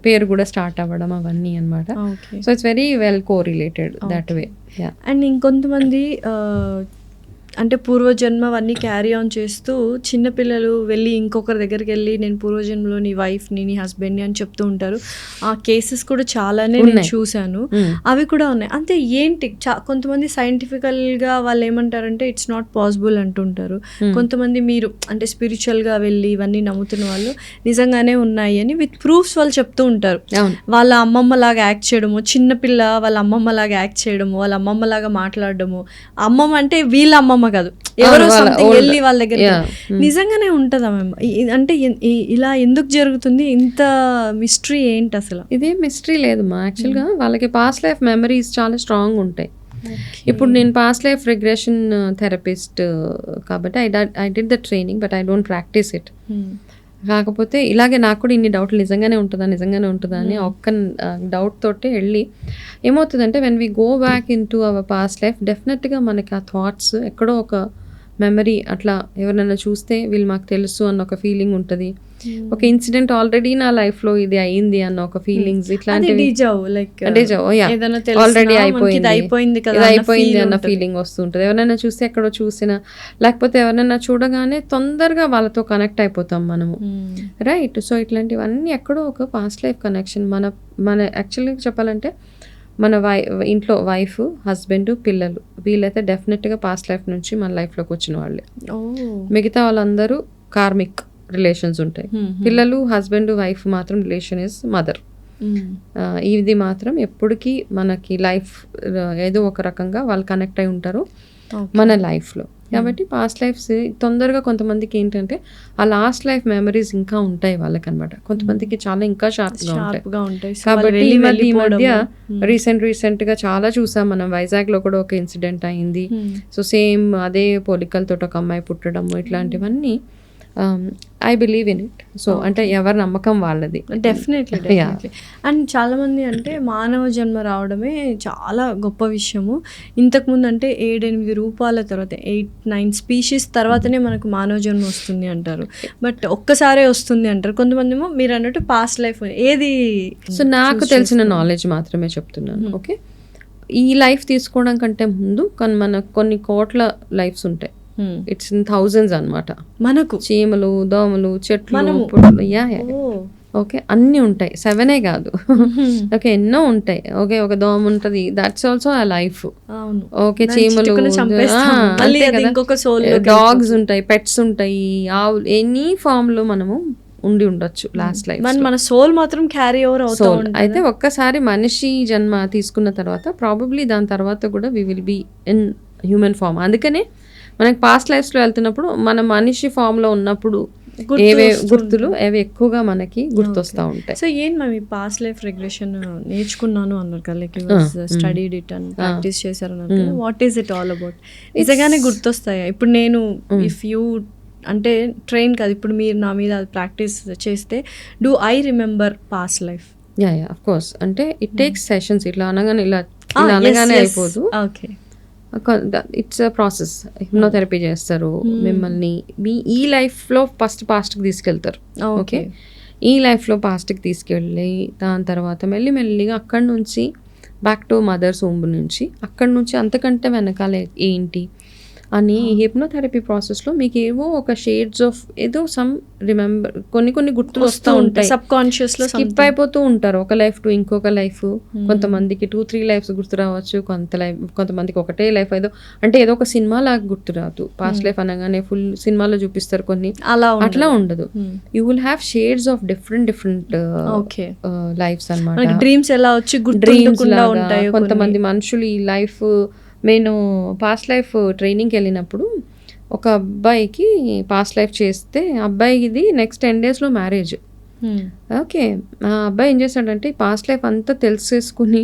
పేరు కూడా స్టార్ట్ అవ్వడం అవన్నీ అనమాట. So it's very well correlated that way. And ఇంకొంతమంది అంటే పూర్వజన్మ అవన్నీ క్యారీ ఆన్ చేస్తూ చిన్నపిల్లలు వెళ్ళి ఇంకొకరి దగ్గరికి వెళ్ళి నేను పూర్వజన్మలో నీ వైఫ్ని నీ హస్బెండ్ని అని చెప్తూ ఉంటారు. ఆ కేసెస్ కూడా చాలానే నేను చూశాను, అవి కూడా ఉన్నాయి. అంతే ఏంటి కొంతమంది సైంటిఫికల్గా వాళ్ళు ఏమంటారంటే ఇట్స్ నాట్ పాసిబుల్ అంటుంటారు. కొంతమంది మీరు అంటే స్పిరిచువల్గా వెళ్ళి ఇవన్నీ నమ్ముతున్న వాళ్ళు నిజంగానే ఉన్నాయి అని విత్ ప్రూఫ్స్ వాళ్ళు చెప్తూ ఉంటారు. వాళ్ళ అమ్మమ్మలాగా యాక్ట్ చేయడము, చిన్నపిల్ల వాళ్ళ అమ్మమ్మలాగా యాక్ట్ చేయడము, వాళ్ళ అమ్మమ్మలాగా మాట్లాడడము, అమ్మమ్మ అంటే వీళ్ళ అమ్మమ్మ కాదు ఎవరో సంథింగ్ వెళ్ళి వాళ్ళ దగ్గర. నిజంగానే ఉంటుందా మ్యామ్? అంటే ఇలా ఎందుకు జరుగుతుంది? ఇంత మిస్టరీ ఏంటి అసలు? ఇదే మిస్టరీ లేదు మా, యాక్చువల్గా వాళ్ళకి పాస్ట్ లైఫ్ మెమరీస్ చాలా స్ట్రాంగ్ ఉంటాయి. ఇప్పుడు నేను పాస్ట్ లైఫ్ రిగ్రెషన్ థెరపిస్ట్ కాబట్టి I did the training but I don't practice it. కాకపోతే ఇలాగే నాకు కూడా ఇన్ని డౌట్లు నిజంగానే ఉంటుందా అని ఒక్క డౌట్ తోటే వెళ్ళి ఏమవుతుందంటే when we go back in to our past life డెఫినెట్గా మనకి ఆ థాట్స్ ఎక్కడో ఒక మెమరీ అట్లా ఎవరైనా చూస్తే వీళ్ళు మాకు తెలుసు అన్న ఒక ఫీలింగ్ ఉంటుంది. ఒక ఇన్సిడెంట్ ఆల్రెడీ నా లైఫ్ లో ఇది అయింది అన్న ఒక ఫీలింగ్స్ ఇట్లాంటివి ఆల్రెడీ అయిపోయింది అన్న ఫీలింగ్ వస్తుంటది. ఎవరైనా చూస్తే ఎక్కడో చూసినా లేకపోతే ఎవరైనా చూడగానే తొందరగా వాళ్ళతో కనెక్ట్ అయిపోతాం మనము, రైట్? సో ఇట్లాంటివన్నీ ఎక్కడో ఒక పాస్ట్ లైఫ్ కనెక్షన్ మన యాక్చువల్గా చెప్పాలంటే మన ఇంట్లో వైఫ్ హస్బెండ్ పిల్లలు వీళ్ళైతే డెఫినెట్గా పాస్ట్ లైఫ్ నుంచి మన లైఫ్లోకి వచ్చిన వాళ్ళే. మిగతా వాళ్ళందరూ కార్మిక్ రిలేషన్స్ ఉంటాయి. పిల్లలు హస్బెండ్ వైఫ్ మాత్రం రిలేషన్ ఇస్ మదర్. ఇది మాత్రం ఎప్పటికీ మనకి లైఫ్ ఏదో ఒక రకంగా వాళ్ళు కనెక్ట్ అయి ఉంటారు మన లైఫ్లో. కాబట్టి పాస్ట్ లైఫ్స్ తొందరగా కొంతమందికి ఏంటంటే ఆ లాస్ట్ లైఫ్ మెమరీస్ ఇంకా ఉంటాయి వాళ్ళకి అనమాట. కొంతమందికి చాలా ఇంకా షార్ప్గా ఉంటాయి. కాబట్టి ఈ మధ్య రీసెంట్ గా చాలా చూసాం మనం. వైజాగ్ లో కూడా ఒక ఇన్సిడెంట్ అయింది. సో సేమ్ అదే పోలికలతో ఒక అమ్మాయి పుట్టడం ఇట్లాంటివన్నీ I believe in it. So అంటే ఎవరి నమ్మకం వాళ్ళది. డెఫినెట్లీ. అండ్ చాలామంది అంటే మానవ జన్మ రావడమే చాలా గొప్ప విషయము. ఇంతకుముందు అంటే 7-8 రూపాల తర్వాత 8-9 స్పీషీస్ తర్వాతనే మనకు మానవ జన్మ వస్తుంది అంటారు. బట్ ఒక్కసారే వస్తుంది అంటారు. కొంతమంది ఏమో మీరు అన్నట్టు పాస్ట్ లైఫ్ ఏది. సో నాకు తెలిసిన నాలెడ్జ్ మాత్రమే చెప్తున్నాను. ఓకే, ఈ లైఫ్ తీసుకోవడం కంటే ముందు మనకు కొన్ని కోట్ల లైఫ్స్ ఉంటాయి. ఇట్స్ ఇన్ థౌజండ్స్ అనమాట. మనకు చీమలు దోమలు చెట్లు ఓకే అన్నీ ఉంటాయి. 7 కాదు, ఓకే ఎన్నో ఉంటాయి. ఓకే ఒక దోమ ఉంటుంది, దట్స్ ఆల్సో ఆ లైఫ్. ఓకే చీమలు, డాగ్స్ ఉంటాయి, పెట్స్ ఉంటాయి, ఆవులు, ఎనీ ఫామ్ లో మనము ఉండి ఉండొచ్చు లాస్ట్ లైఫ్. మన సోల్ మాత్రం క్యారీ ఓవర్ అవుతూ సోల్ ఉంటుంది. అయితే ఒక్కసారి మనిషి జన్మ తీసుకున్న తర్వాత ప్రాబబ్లీ దాని తర్వాత కూడా we will be in human form. అందుకనే మనకి పాస్ట్ లైఫ్స్లో వెళ్తున్నప్పుడు మన మనిషి ఫామ్లో ఉన్నప్పుడు ఏవే గుర్తులు ఏవి ఎక్కువగా మనకి గుర్తొస్తూ ఉంటాయి. సో ఏంటి మ్యామ్ ఈ పాస్ట్ లైఫ్ రిగ్రెషన్ నేర్చుకున్నాను అన్నారు కదా, లైక్ స్టడీడ్ ఇట్ అని ప్రాక్టీస్ చేశారు అన్నారు. What is it all about? నిజంగానే గుర్తొస్తాయా? ఇప్పుడు నేను ఇఫ్ యూ అంటే ట్రైన్ కాదు, ఇప్పుడు మీరు నా మీద అది ప్రాక్టీస్ చేస్తే do I remember past life? Yeah of course. అంటే ఇట్ టేక్స్ సెషన్స్. ఇట్లా అనగానే ఇలా అనగానే అయిపోదు. Okay, it's a process. Hypnotherapy చేస్తారు మిమ్మల్ని మీ ఈ లైఫ్లో పాస్ట్కి తీసుకెళ్తారు. ఓకే, ఈ లైఫ్లో పాస్ట్కి తీసుకెళ్ళి దాని తర్వాత మెల్లిమెల్లిగా అక్కడి నుంచి బ్యాక్ టు మదర్స్ హోమ్ నుంచి అక్కడి నుంచి అంతకంటే వెనకాల ఏంటి అని హిప్నోథెరపీ ప్రాసెస్లో మీకు ఏవో ఒక షేడ్స్ ఆఫ్ ఏదో సమ్ రిమెంబర్ కొన్ని గుర్తులు వస్తూ ఉంటాయి. సబ్ కాన్షియస్లో స్కిప్ అయిపోతూ ఉంటారు ఒక లైఫ్ టు ఇంకొక లైఫ్. కొంతమందికి 2-3 లైఫ్స్ గుర్తు రావచ్చు, కొంతమందికి ఒకటే లైఫ్ ఏదో ఒక సినిమా లాగా గుర్తు రాదు. పాస్ట్ లైఫ్ అనగానే ఫుల్ సినిమాలో చూపిస్తారు కొన్ని, అట్లా ఉండదు. You will have shades of different lifes అన్నమాట. డ్రీమ్స్ ఎలా వచ్చి డ్రీమ్స్ లాగా కొంతమంది మనుషులు ఈ లైఫ్. నేను పాస్ట్ లైఫ్ ట్రైనింగ్కి వెళ్ళినప్పుడు ఒక అబ్బాయికి పాస్ట్ లైఫ్ చేస్తే అబ్బాయిది నెక్స్ట్ 10 daysలో మ్యారేజ్. ఓకే, ఆ అబ్బాయి ఏం చేశాడంటే పాస్ట్ లైఫ్ అంతా తెలిసేసుకుని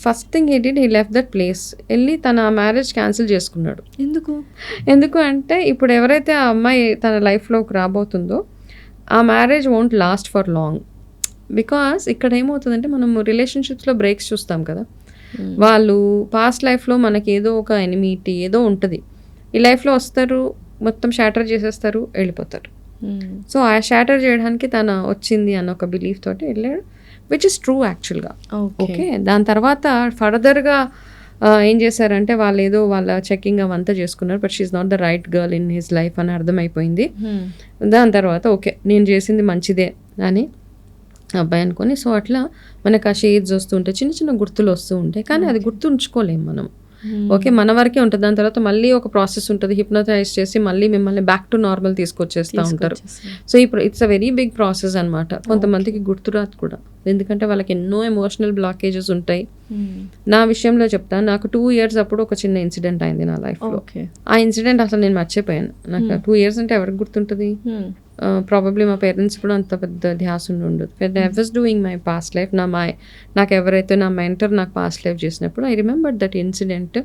first thing he left that place, వెళ్ళి తన మ్యారేజ్ క్యాన్సిల్ చేసుకున్నాడు. ఎందుకు అంటే ఇప్పుడు ఎవరైతే ఆ అమ్మాయి తన లైఫ్లోకి రాబోతుందో ఆ marriage won't last for long. Because ఇక్కడ ఏమవుతుందంటే మనం రిలేషన్షిప్స్లో బ్రేక్స్ చూస్తాం కదా, వాళ్ళు పాస్ట్ లైఫ్లో మనకి ఏదో ఒక ఎనిమిటీ ఏదో ఉంటుంది, ఈ లైఫ్లో వస్తారు మొత్తం షాటర్ చేసేస్తారు వెళ్ళిపోతారు. సో ఆ షాటర్ చేయడానికి తన వచ్చింది అన్న ఒక బిలీఫ్ తోటి వెళ్ళాడు, విచ్ ఇస్ ట్రూ యాక్చువల్గా. ఓకే, దాని తర్వాత ఫర్దర్గా ఏం చేశారంటే వాళ్ళు ఏదో వాళ్ళ చెకింగ్ అవంతా చేసుకున్నారు, but she's not the right girl in his life అని అర్థమైపోయింది. దాని తర్వాత ఓకే నేను చేసింది మంచిదే అని అబ్బాయి అనుకొని, సో అట్లా మనకు ఆ షేడ్స్ వస్తూ ఉంటాయి, చిన్న చిన్న గుర్తులు వస్తూ ఉంటాయి, కానీ అది గుర్తుంచుకోలేము మనం. ఓకే, మన వరకే ఉంటుంది. దాని తర్వాత మళ్ళీ ఒక ప్రాసెస్ ఉంటుంది, హిప్నోటైజ్ చేసి మళ్ళీ మిమ్మల్ని బ్యాక్ టు నార్మల్ తీసుకొచ్చేస్తూ ఉంటారు. సో ఇప్పుడు it's a very big process అనమాట. కొంతమందికి గుర్తురాదు కూడా, ఎందుకంటే వాళ్ళకి ఎన్నో ఎమోషనల్ బ్లాకేజెస్ ఉంటాయి. నా విషయంలో చెప్తాను, నాకు 2 years అప్పుడు ఒక చిన్న ఇన్సిడెంట్ అయింది నా లైఫ్లో. ఆ ఇన్సిడెంట్ అసలు నేను మర్చిపోయాను. నాకు 2 years అంటే ఎవరికి గుర్తుంటుంది? ప్రాబబ్లీ మా పేరెంట్స్ కూడా అంత పెద్ద ధ్యాస ఉండదు. I was doing my past life. నాకు ఎవరైతే నా మెంటర్ నాకు పాస్ట్ లైఫ్ చేసినప్పుడు ఐ రిమెంబర్ దట్ ఇన్సిడెంట్.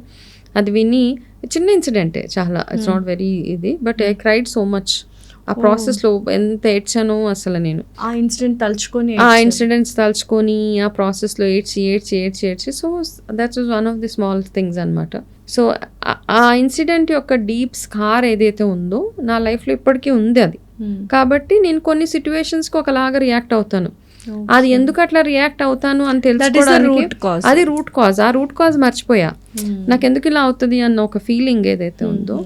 అది విని చిన్న ఇన్సిడెంటే చాలా, ఇట్స్ నాట్ వెరీ ఇది, but I cried so much. ఆ ప్రాసెస్లో ఎంత ఏడ్చానో అసలు నేను ఆ ఇన్సిడెంట్స్ తలుచుకొని ఆ ప్రాసెస్లో ఏడ్చి so that's was one of the small things అనమాట. సో ఆ ఇన్సిడెంట్ యొక్క డీప్ స్కార్ ఏదైతే ఉందో నా లైఫ్లో ఇప్పటికీ ఉంది అది. కాబట్టి నేను కొన్ని సిచ్యువేషన్స్కి ఒకలాగా రియాక్ట్ అవుతాను. అది ఎందుకు అట్లా రియాక్ట్ అవుతాను అని తెలుసుకోవడానికి అది రూట్ కాజ్. ఆ రూట్ కాజ్ మర్చిపోయా, నాకు ఎందుకు ఇలా అవుతుంది అన్న ఒక ఫీలింగ్ ఏదైతే ఉందో,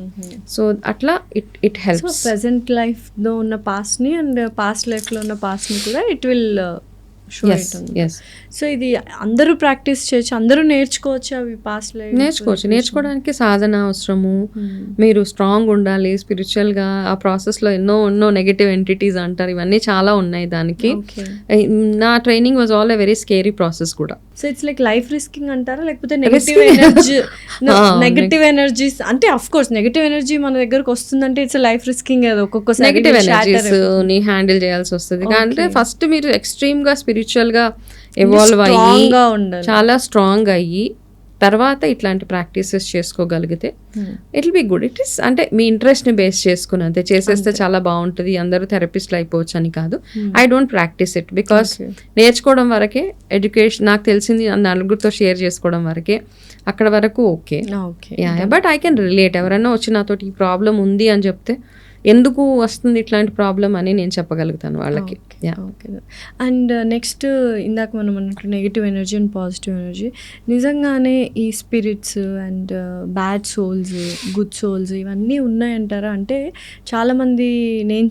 సో అట్లా ఇట్ హెల్ప్స్. ప్రెసెంట్ లైఫ్ లో ఉన్న పాస్ట్ ని అండ్ పాస్ట్ లైఫ్ లో ఉన్న పాస్ట్ ని కూడా it will show it. So ఇది అందరూ ప్రాక్టీస్ చేయొచ్చు, అందరూ నేర్చుకోవచ్చు. అవి పాస్ట్ లైఫ్ నేర్చుకోవడానికి సాధన అవసరము. మీరు స్ట్రాంగ్ ఉండాలి స్పిరిచువల్గా. ఆ ప్రాసెస్లో ఎన్నో నెగటివ్ ఎంటిటీస్ అంటారు, ఇవన్నీ చాలా ఉన్నాయి దానికి. నా training was all a very scary process కూడా. So it's like life risking అంటారా, లేకపోతే నెగటివ్ ఎనర్జీస్ అంటే అఫ్ కోర్స్ నెగటివ్ ఎనర్జీ మన దగ్గరకు వస్తుందంటే ఇట్స్ లైఫ్ రిస్కింగ్. ఏదో ఒక్కొక్కసారి నెగటివ్ ఎనర్జీస్ ని హ్యాండిల్ చేయాల్సి వస్తుంది. అంటే ఫస్ట్ మీరు ఎక్స్ట్రీమ్ గా స్పిరిచువల్ గా ఎవాల్వ్ అయ్యి చాలా స్ట్రాంగ్ అయ్యి తర్వాత ఇట్లాంటి ప్రాక్టీసెస్ చేసుకోగలిగితే it will be good. It is అంటే మీ ఇంట్రెస్ట్ని బేస్ చేసుకుని అంతే చేసేస్తే చాలా బాగుంటుంది, అందరూ థెరపిస్ట్లు అయిపోవచ్చు అని కాదు. I don't practice it because నేర్చుకోవడం వరకే, ఎడ్యుకేషన్ నాకు తెలిసింది నలుగురితో షేర్ చేసుకోవడం వరకే, అక్కడ వరకు okay. But I can relate. ఎవరైనా వచ్చి నాతో ఈ ప్రాబ్లం ఉంది అని చెప్తే ఎందుకు వస్తుంది ఇట్లాంటి ప్రాబ్లం అని నేను చెప్పగలుగుతాను వాళ్ళకి. అండ్ నెక్స్ట్ ఇందాక మనం అన్నట్టు negative energy and positive energy, నిజంగానే ఈ spirits and bad souls good souls ఇవన్నీ ఉన్నాయంటారా? అంటే చాలామంది నేను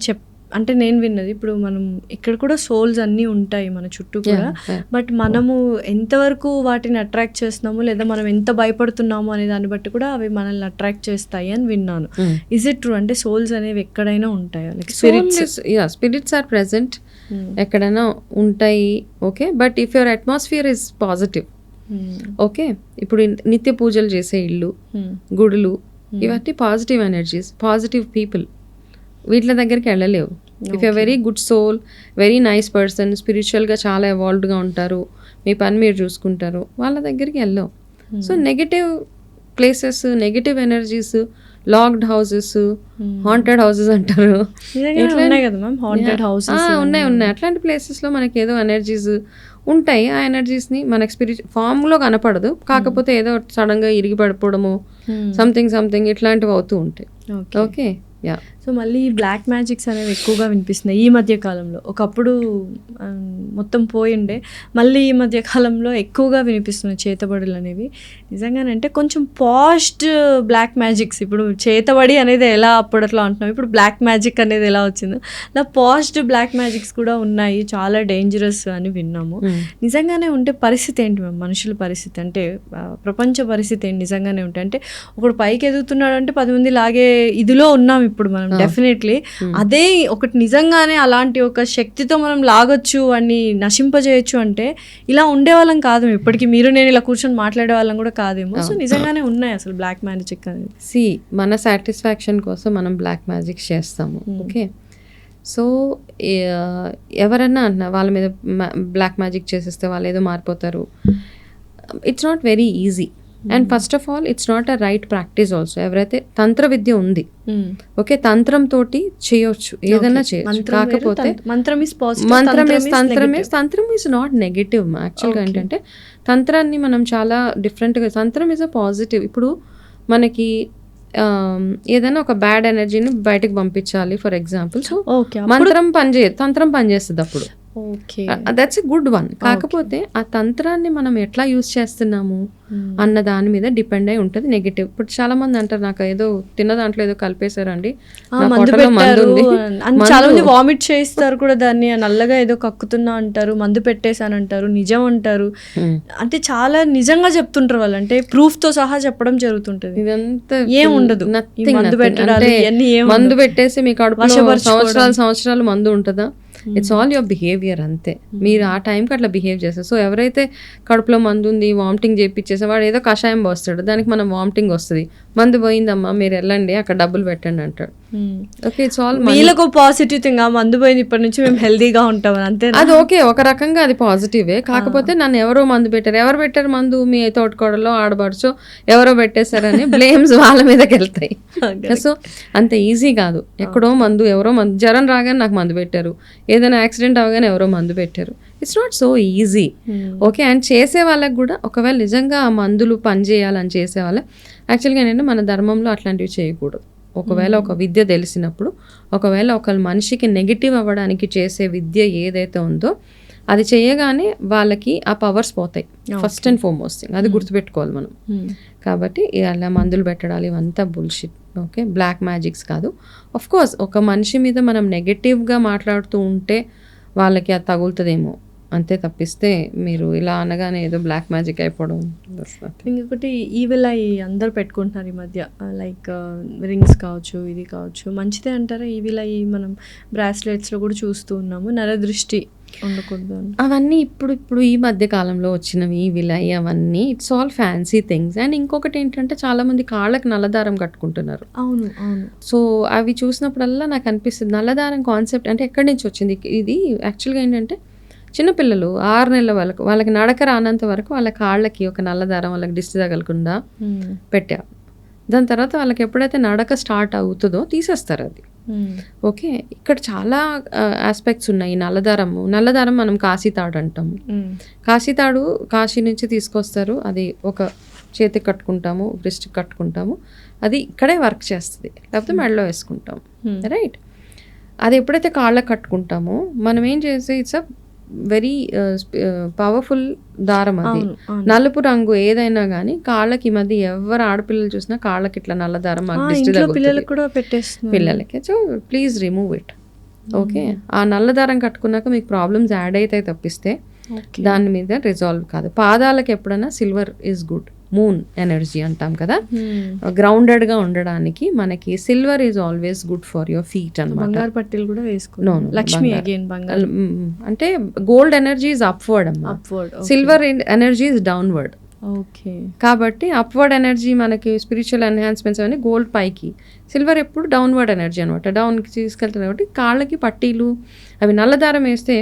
అంటే నేను విన్నది ఇప్పుడు మనం ఇక్కడ కూడా సోల్స్ అన్నీ ఉంటాయి మన చుట్టూ కూడా, బట్ మనము ఎంతవరకు వాటిని అట్రాక్ట్ చేస్తున్నాము లేదా మనం ఎంత భయపడుతున్నాము అనే దాన్ని బట్టి కూడా అవి మనల్ని అట్రాక్ట్ చేస్తాయి అని విన్నాను. Is it true? అంటే సోల్స్ అనేవి ఎక్కడైనా ఉంటాయా? లైక్ స్పిరిట్స్ ఆర్ ప్రెసెంట్, ఎక్కడైనా ఉంటాయి. Okay, but if your atmosphere is positive, okay, ఇప్పుడు నిత్య పూజలు చేసే ఇల్లు, గుడులు, ఇవన్నీ పాజిటివ్ ఎనర్జీస్, పాజిటివ్ పీపుల్, వీటి దగ్గరికి వెళ్ళలేవు. If you very good soul, very nice person, స్పిరిచువల్గా చాలా ఎవాల్వ్డ్గా ఉంటారు, మీ పని మీరు చూసుకుంటారు, వాళ్ళ దగ్గరికి వెళ్ళవు. So negative places, negative energies, locked houses, haunted houses అంటారు, ఉన్నాయి. అట్లాంటి ప్లేసెస్లో మనకి ఏదో ఎనర్జీస్ ఉంటాయి. ఆ ఎనర్జీస్ని మనకి ఫామ్లో కనపడదు, కాకపోతే ఏదో సడన్గా ఇరిగి పడిపోవడము, సంథింగ్ ఇట్లాంటివి అవుతూ ఉంటాయి. Okay, yeah. సో మళ్ళీ బ్లాక్ మ్యాజిక్స్ అనేవి ఎక్కువగా వినిపిస్తున్నాయి ఈ మధ్య కాలంలో. ఒకప్పుడు మొత్తం పోయిండే, మళ్ళీ ఈ మధ్య కాలంలో ఎక్కువగా వినిపిస్తున్నాయి చేతబడులు అనేవి. నిజంగానే అంటే కొంచెం పాస్ట్ బ్లాక్ మ్యాజిక్స్, ఇప్పుడు చేతబడి అనేది ఎలా అప్పట్లో అంటున్నాం, ఇప్పుడు బ్లాక్ మ్యాజిక్ అనేది ఎలా వచ్చిందో అలా పాస్ట్ బ్లాక్ మ్యాజిక్స్ కూడా ఉన్నాయి, చాలా డేంజరస్ అని విన్నాము. నిజంగానే ఉంటే పరిస్థితి ఏంటి మ్యామ్? మనుషుల పరిస్థితి అంటే ప్రపంచ పరిస్థితి ఏంటి నిజంగానే ఉంటే? అంటే ఒకడు పైకి ఎదుగుతున్నాడు అంటే 10 మంది లాగే ఇదిలో ఉన్నాం ఇప్పుడు మనం. డెఫినెట్లీ అదే ఒకటి నిజంగానే అలాంటి ఒక శక్తితో మనం లాగొచ్చు అని నశింపజేయచ్చు అంటే ఇలా ఉండేవాళ్ళం కాదు ఇప్పటికీ. మీరు నేను ఇలా కూర్చొని మాట్లాడే వాళ్ళం కూడా కాదేమో. సో నిజంగానే ఉన్నాయి అసలు బ్లాక్ మ్యాజిక్ అనేది. మన సాటిస్ఫాక్షన్ కోసం మనం బ్లాక్ మ్యాజిక్ చేస్తాము. ఓకే, సో ఎవరన్నా అంటున్నా వాళ్ళ మీద బ్లాక్ మ్యాజిక్ చేసేస్తే వాళ్ళు ఏదో మారిపోతారు. It's not very easy. And first of all it's not a right practice also. ఎవరైతే తంత్ర విద్య ఉంది, ఓకే, తంత్రం తోటి చేయొచ్చు, ఏదైనా చేయొచ్చు. కాకపోతే తంత్రం ఈజ్ నాట్ నెగటివ్. యాక్చువల్గా ఏంటంటే తంత్రాన్ని మనం చాలా డిఫరెంట్గా, తంత్రం ఈజ్ అ పాజిటివ్. ఇప్పుడు మనకి ఏదైనా ఒక బ్యాడ్ ఎనర్జీని బయటకు పంపించాలి ఫర్ ఎగ్జాంపుల్, సో తంత్రం పనిచేస్తుంది అప్పుడు. That's a good one. కాకపోతే ఆ తంత్రాన్ని మనం ఎట్లా యూజ్ చేస్తున్నాము అన్న దాని మీద డిపెండ్ అయి ఉంటుంది నెగటివ్. ఇప్పుడు చాలా మంది అంటారు నాకు ఏదో తిన్న దాంట్లో ఏదో కలిపేశారండి, చాలా మంది వామిట్ చేస్తారు కూడా, దాన్ని నల్లగా ఏదో కక్కుతున్నా అంటారు, మందు పెట్టేశాను అంటారు, నిజం అంటారు. అంటే చాలా నిజంగా చెప్తుంటారు వాళ్ళు, అంటే ప్రూఫ్ తో సహా చెప్పడం జరుగుతుంటది. ఇదంతా ఏం ఉండదు, మందు పెట్టేసి మీ కడుపులో సంవత్సరాలు మందు ఉంటుందా? ఇట్స్ ఆల్ యువర్ బిహేవియర్ అంతే. మీరు ఆ టైంకి అట్లా బిహేవ్ చేస్తారు. సో ఎవరైతే కడుపులో మందు ఉంది, వామిటింగ్ చేయించేసే వాడు ఏదో కషాయం పోస్తాడు, దానికి మనం వామిటింగ్ వస్తుంది, మందు పోయిందమ్మా మీరు వెళ్ళండి అక్కడ డబ్బులు పెట్టండి అంటాడు. ఓకే, ఇట్స్ ఆల్ వీళ్ళకు పాజిటివ్ థింగ్, మందు పోయింది ఇప్పటి నుంచి మేము హెల్దీగా ఉంటాం అంతే. అది ఓకే, ఒక రకంగా అది పాజిటివే. కాకపోతే నన్ను ఎవరో మందు పెట్టారు, ఎవరు పెట్టారు మందు? మీ తోటకోడలో ఆడబడుచో ఎవరో పెట్టేశారని బ్లేమ్స్ వాళ్ళ మీదకి వెళ్తాయి. సో అంత ఈజీ కాదు. ఎక్కడో మందు, ఎవరో మందు, జ్వరం రాగానే నాకు మందు పెట్టారు, ఏదైనా యాక్సిడెంట్ అవగానే ఎవరో మందు పెట్టారు. It's not so easy. Okay, and చేసే వాళ్ళకి కూడా ఒకవేళ నిజంగా ఆ మందులు పనిచేయాలని చేసే వాళ్ళ యాక్చువల్గా ఏంటంటే మన ధర్మంలో అట్లాంటివి చేయకూడదు. ఒకవేళ ఒక విద్య తెలిసినప్పుడు, ఒకవేళ ఒక మనిషికి నెగిటివ్ అవ్వడానికి చేసే విద్య ఏదైతే ఉందో అది చేయగానే వాళ్ళకి ఆ పవర్స్ పోతాయి. ఫస్ట్ అండ్ ఫార్మోస్ట్ థింగ్ అది గుర్తుపెట్టుకోవాలి మనం. కాబట్టి అలా మందులు పెట్టడాలు ఇవంతా బుల్షిట్. ఓకే, బ్లాక్ మ్యాజిక్స్ కాదు. ఆఫ్ కోర్స్ ఒక మనిషి మీద మనం నెగటివ్గా మాట్లాడుతూ ఉంటే వాళ్ళకి అది తగులుతుందేమో అంతే, తప్పిస్తే మీరు ఇలా అనగానే ఏదో బ్లాక్ మ్యాజిక్ అయిపోవడం. ఇంకొకటి ఈవిల్ ఐ అందరు పెట్టుకుంటున్నారు ఈ మధ్య, లైక్ రింగ్స్ కావచ్చు, ఇది కావచ్చు, మంచిదే అంటారా ఈవిల్ ఐ? మనం బ్రాస్లెట్స్లో కూడా చూస్తూ ఉన్నాము, నరదృష్టి ఉండకూడదు. అవన్నీ ఇప్పుడు ఈ మధ్య కాలంలో వచ్చినవి విలై అవన్నీ it's all fancy things. And ఇంకొకటి ఏంటంటే చాలా మంది కాళ్ళకి నల్లదారం కట్టుకుంటున్నారు. అవును. సో అవి చూసినప్పుడల్లా నాకు అనిపిస్తుంది నల్లదారం కాన్సెప్ట్ అంటే ఎక్కడి నుంచి వచ్చింది ఇది? యాక్చువల్గా ఏంటంటే చిన్నపిల్లలు 6 నెలల వాళ్ళకి నడక రానంత వరకు వాళ్ళ కాళ్ళకి ఒక నల్లదారం వాళ్ళకి దిష్టి తగలకుండా పెట్టారు. దాని తర్వాత వాళ్ళకి ఎప్పుడైతే నడక స్టార్ట్ అవుతుందో తీసేస్తారు అది. ఓకే, ఇక్కడ చాలా ఆస్పెక్ట్స్ ఉన్నాయి. నల్లదారం మనం కాశీతాడు అంటాము. కాశీతాడు కాశీ నుంచి తీసుకొస్తారు, అది ఒక చేతికి కట్టుకుంటాము, బ్రెస్ట్కి కట్టుకుంటాము, అది ఇక్కడే వర్క్ చేస్తుంది, లేకపోతే మెడలో వేసుకుంటాము. రైట్, అది ఎప్పుడైతే కాళ్ళకి కట్టుకుంటామో మనం ఏం చేసి ఇట్స్ అ వెరీ పవర్ఫుల్ దారం. అది నలుపు రంగు ఏదైనా కానీ కాళ్ళకి ఈ మధ్య ఎవరు ఆడపిల్లలు చూసినా కాళ్ళకి ఇట్లా నల్ల దారం పిల్లలకి. So please remove it. Okay, ఆ నల్ల దారం కట్టుకున్నాక మీకు ప్రాబ్లమ్స్ యాడ్ అయితే తప్పిస్తే దాని మీద రిజాల్వ్ కాదు. పాదాలకు ఎప్పుడైనా silver is good, moon energy అంటాం కదా, గ్రౌండెడ్గా ఉండడానికి మనకి silver is always good for your feet అనమాట. బంగారు పట్టీలు కూడా వేసుకున్నాం. లక్ష్మి అగైన్ బంగారు అంటే గోల్డ్ ఎనర్జీ ఈజ్ అప్వర్డ్ అమ్మా, silver energy is downward. Okay, కాబట్టి అప్వర్డ్ ఎనర్జీ మనకి స్పిరిచువల్ ఎన్హాన్స్మెంట్స్ అవన్నీ గోల్డ్ పైకి, సిల్వర్ ఎప్పుడు డౌన్వర్డ్ ఎనర్జీ అనమాట, డౌన్కి తీసుకెళ్తారు. కాబట్టి కాళ్ళకి పట్టీలు అవి నల్లదారం వేస్తే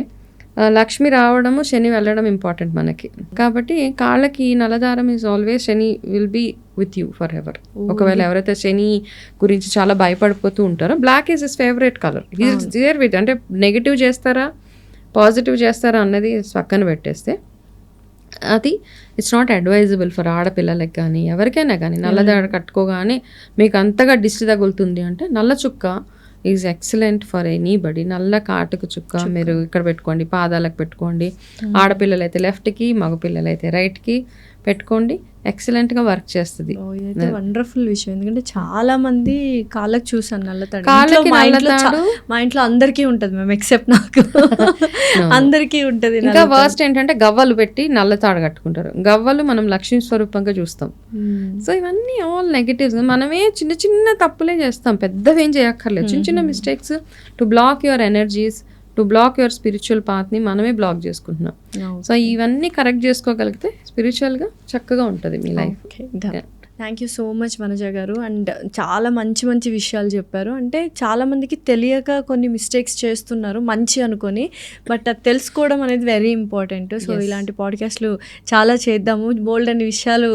లక్ష్మి రావడము శని వెళ్ళడం ఇంపార్టెంట్ మనకి. కాబట్టి కాళ్ళకి నల్లదారం is always Shani will be with you forever. ఒకవేళ ఎవరైతే శని గురించి చాలా భయపడిపోతూ ఉంటారో black is his favourite colour. There with అంటే నెగిటివ్ చేస్తారా పాజిటివ్ చేస్తారా అన్నది పక్కన పెట్టేస్తే అది ఇట్స్ నాట్ అడ్వైజబుల్ ఫర్ ఆడపిల్లలకి కానీ ఎవరికైనా కానీ. నల్లదాడ కట్టుకోగానే మీకు అంతగా దిష్టి తగులుతుంది అంటే నల్ల చుక్క ఈజ్ ఎక్సలెంట్ ఫర్ ఎనీబడి. నల్ల కాటుకు చుక్క మీరు ఇక్కడ పెట్టుకోండి, పాదాలకు పెట్టుకోండి. ఆడపిల్లలైతే లెఫ్ట్కి, మగపిల్లలైతే రైట్కి పెట్టుకోండి, ఎక్సలెంట్గా వర్క్ చేస్తుంది. వండర్ఫుల్ విషయం. ఎందుకంటే చాలా మంది కాళ్ళకి చూసాను నల్లతాడు. మా ఇంట్లో అందరికీ ఉంటుంది మ్యామ్, ఎక్సెప్ట్ నాకు అందరికీ ఉంటుంది. ఇంకా వర్స్ట్ ఏంటంటే గవ్వలు పెట్టి నల్లతాడు కట్టుకుంటారు. గవ్వలు మనం లక్ష్మీ స్వరూపంగా చూస్తాం. సో ఇవన్నీ ఆల్ నెగటివ్స్. మనమే చిన్న చిన్న తప్పులే చేస్తాం, పెద్దవేం చేయక్కర్లేదు. చిన్న చిన్న mistakes to block your energies, to block your spiritual పాత్ని మనమే బ్లాక్ చేసుకుంటున్నాం. సో ఇవన్నీ కరెక్ట్ చేసుకోగలిగితే స్పిరిచువల్గా చక్కగా ఉంటుంది మీ life. Thank you so much Vanaja గారు. అండ్ చాలా మంచి మంచి విషయాలు చెప్పారు. అంటే చాలామందికి తెలియక కొన్ని మిస్టేక్స్ చేస్తున్నారు మంచి అనుకొని, బట్ అది తెలుసుకోవడం అనేది వెరీ ఇంపార్టెంట్. సో ఇలాంటి పాడ్కాస్ట్లు చాలా చేద్దాము, బోల్డ్ అనే విషయాలు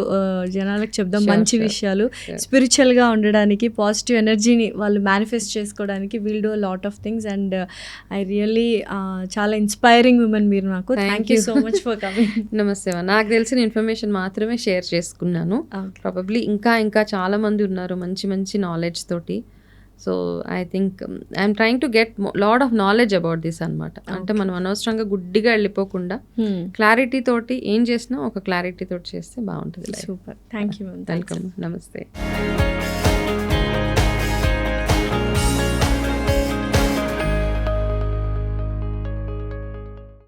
జనాలకు చెప్దాం, మంచి విషయాలు స్పిరిచువల్గా ఉండడానికి, పాజిటివ్ ఎనర్జీని వాళ్ళు మేనిఫెస్ట్ చేసుకోవడానికి. Will do lot of things and I really చాలా ఇన్స్పైరింగ్ ఉమెన్ మీరు నాకు. Thank you so much for coming. నమస్తే. నాకు తెలిసిన ఇన్ఫర్మేషన్ మాత్రమే షేర్ చేసుకున్నాను. ప్రాబబ్లీ ఇంకా చాలా మంది ఉన్నారు మంచి మంచి నాలెడ్జ్ తోటి. So I think I'm trying to get lot of knowledge about this అనమాట. అంటే మనం అనవసరంగా గుడ్డిగా వెళ్ళిపోకుండా క్లారిటీ తోటి ఏం చేసినా ఒక క్లారిటీ తోటి చేస్తే బాగుంటుంది. Super, thank you. వెల్కమ్. నమస్తే.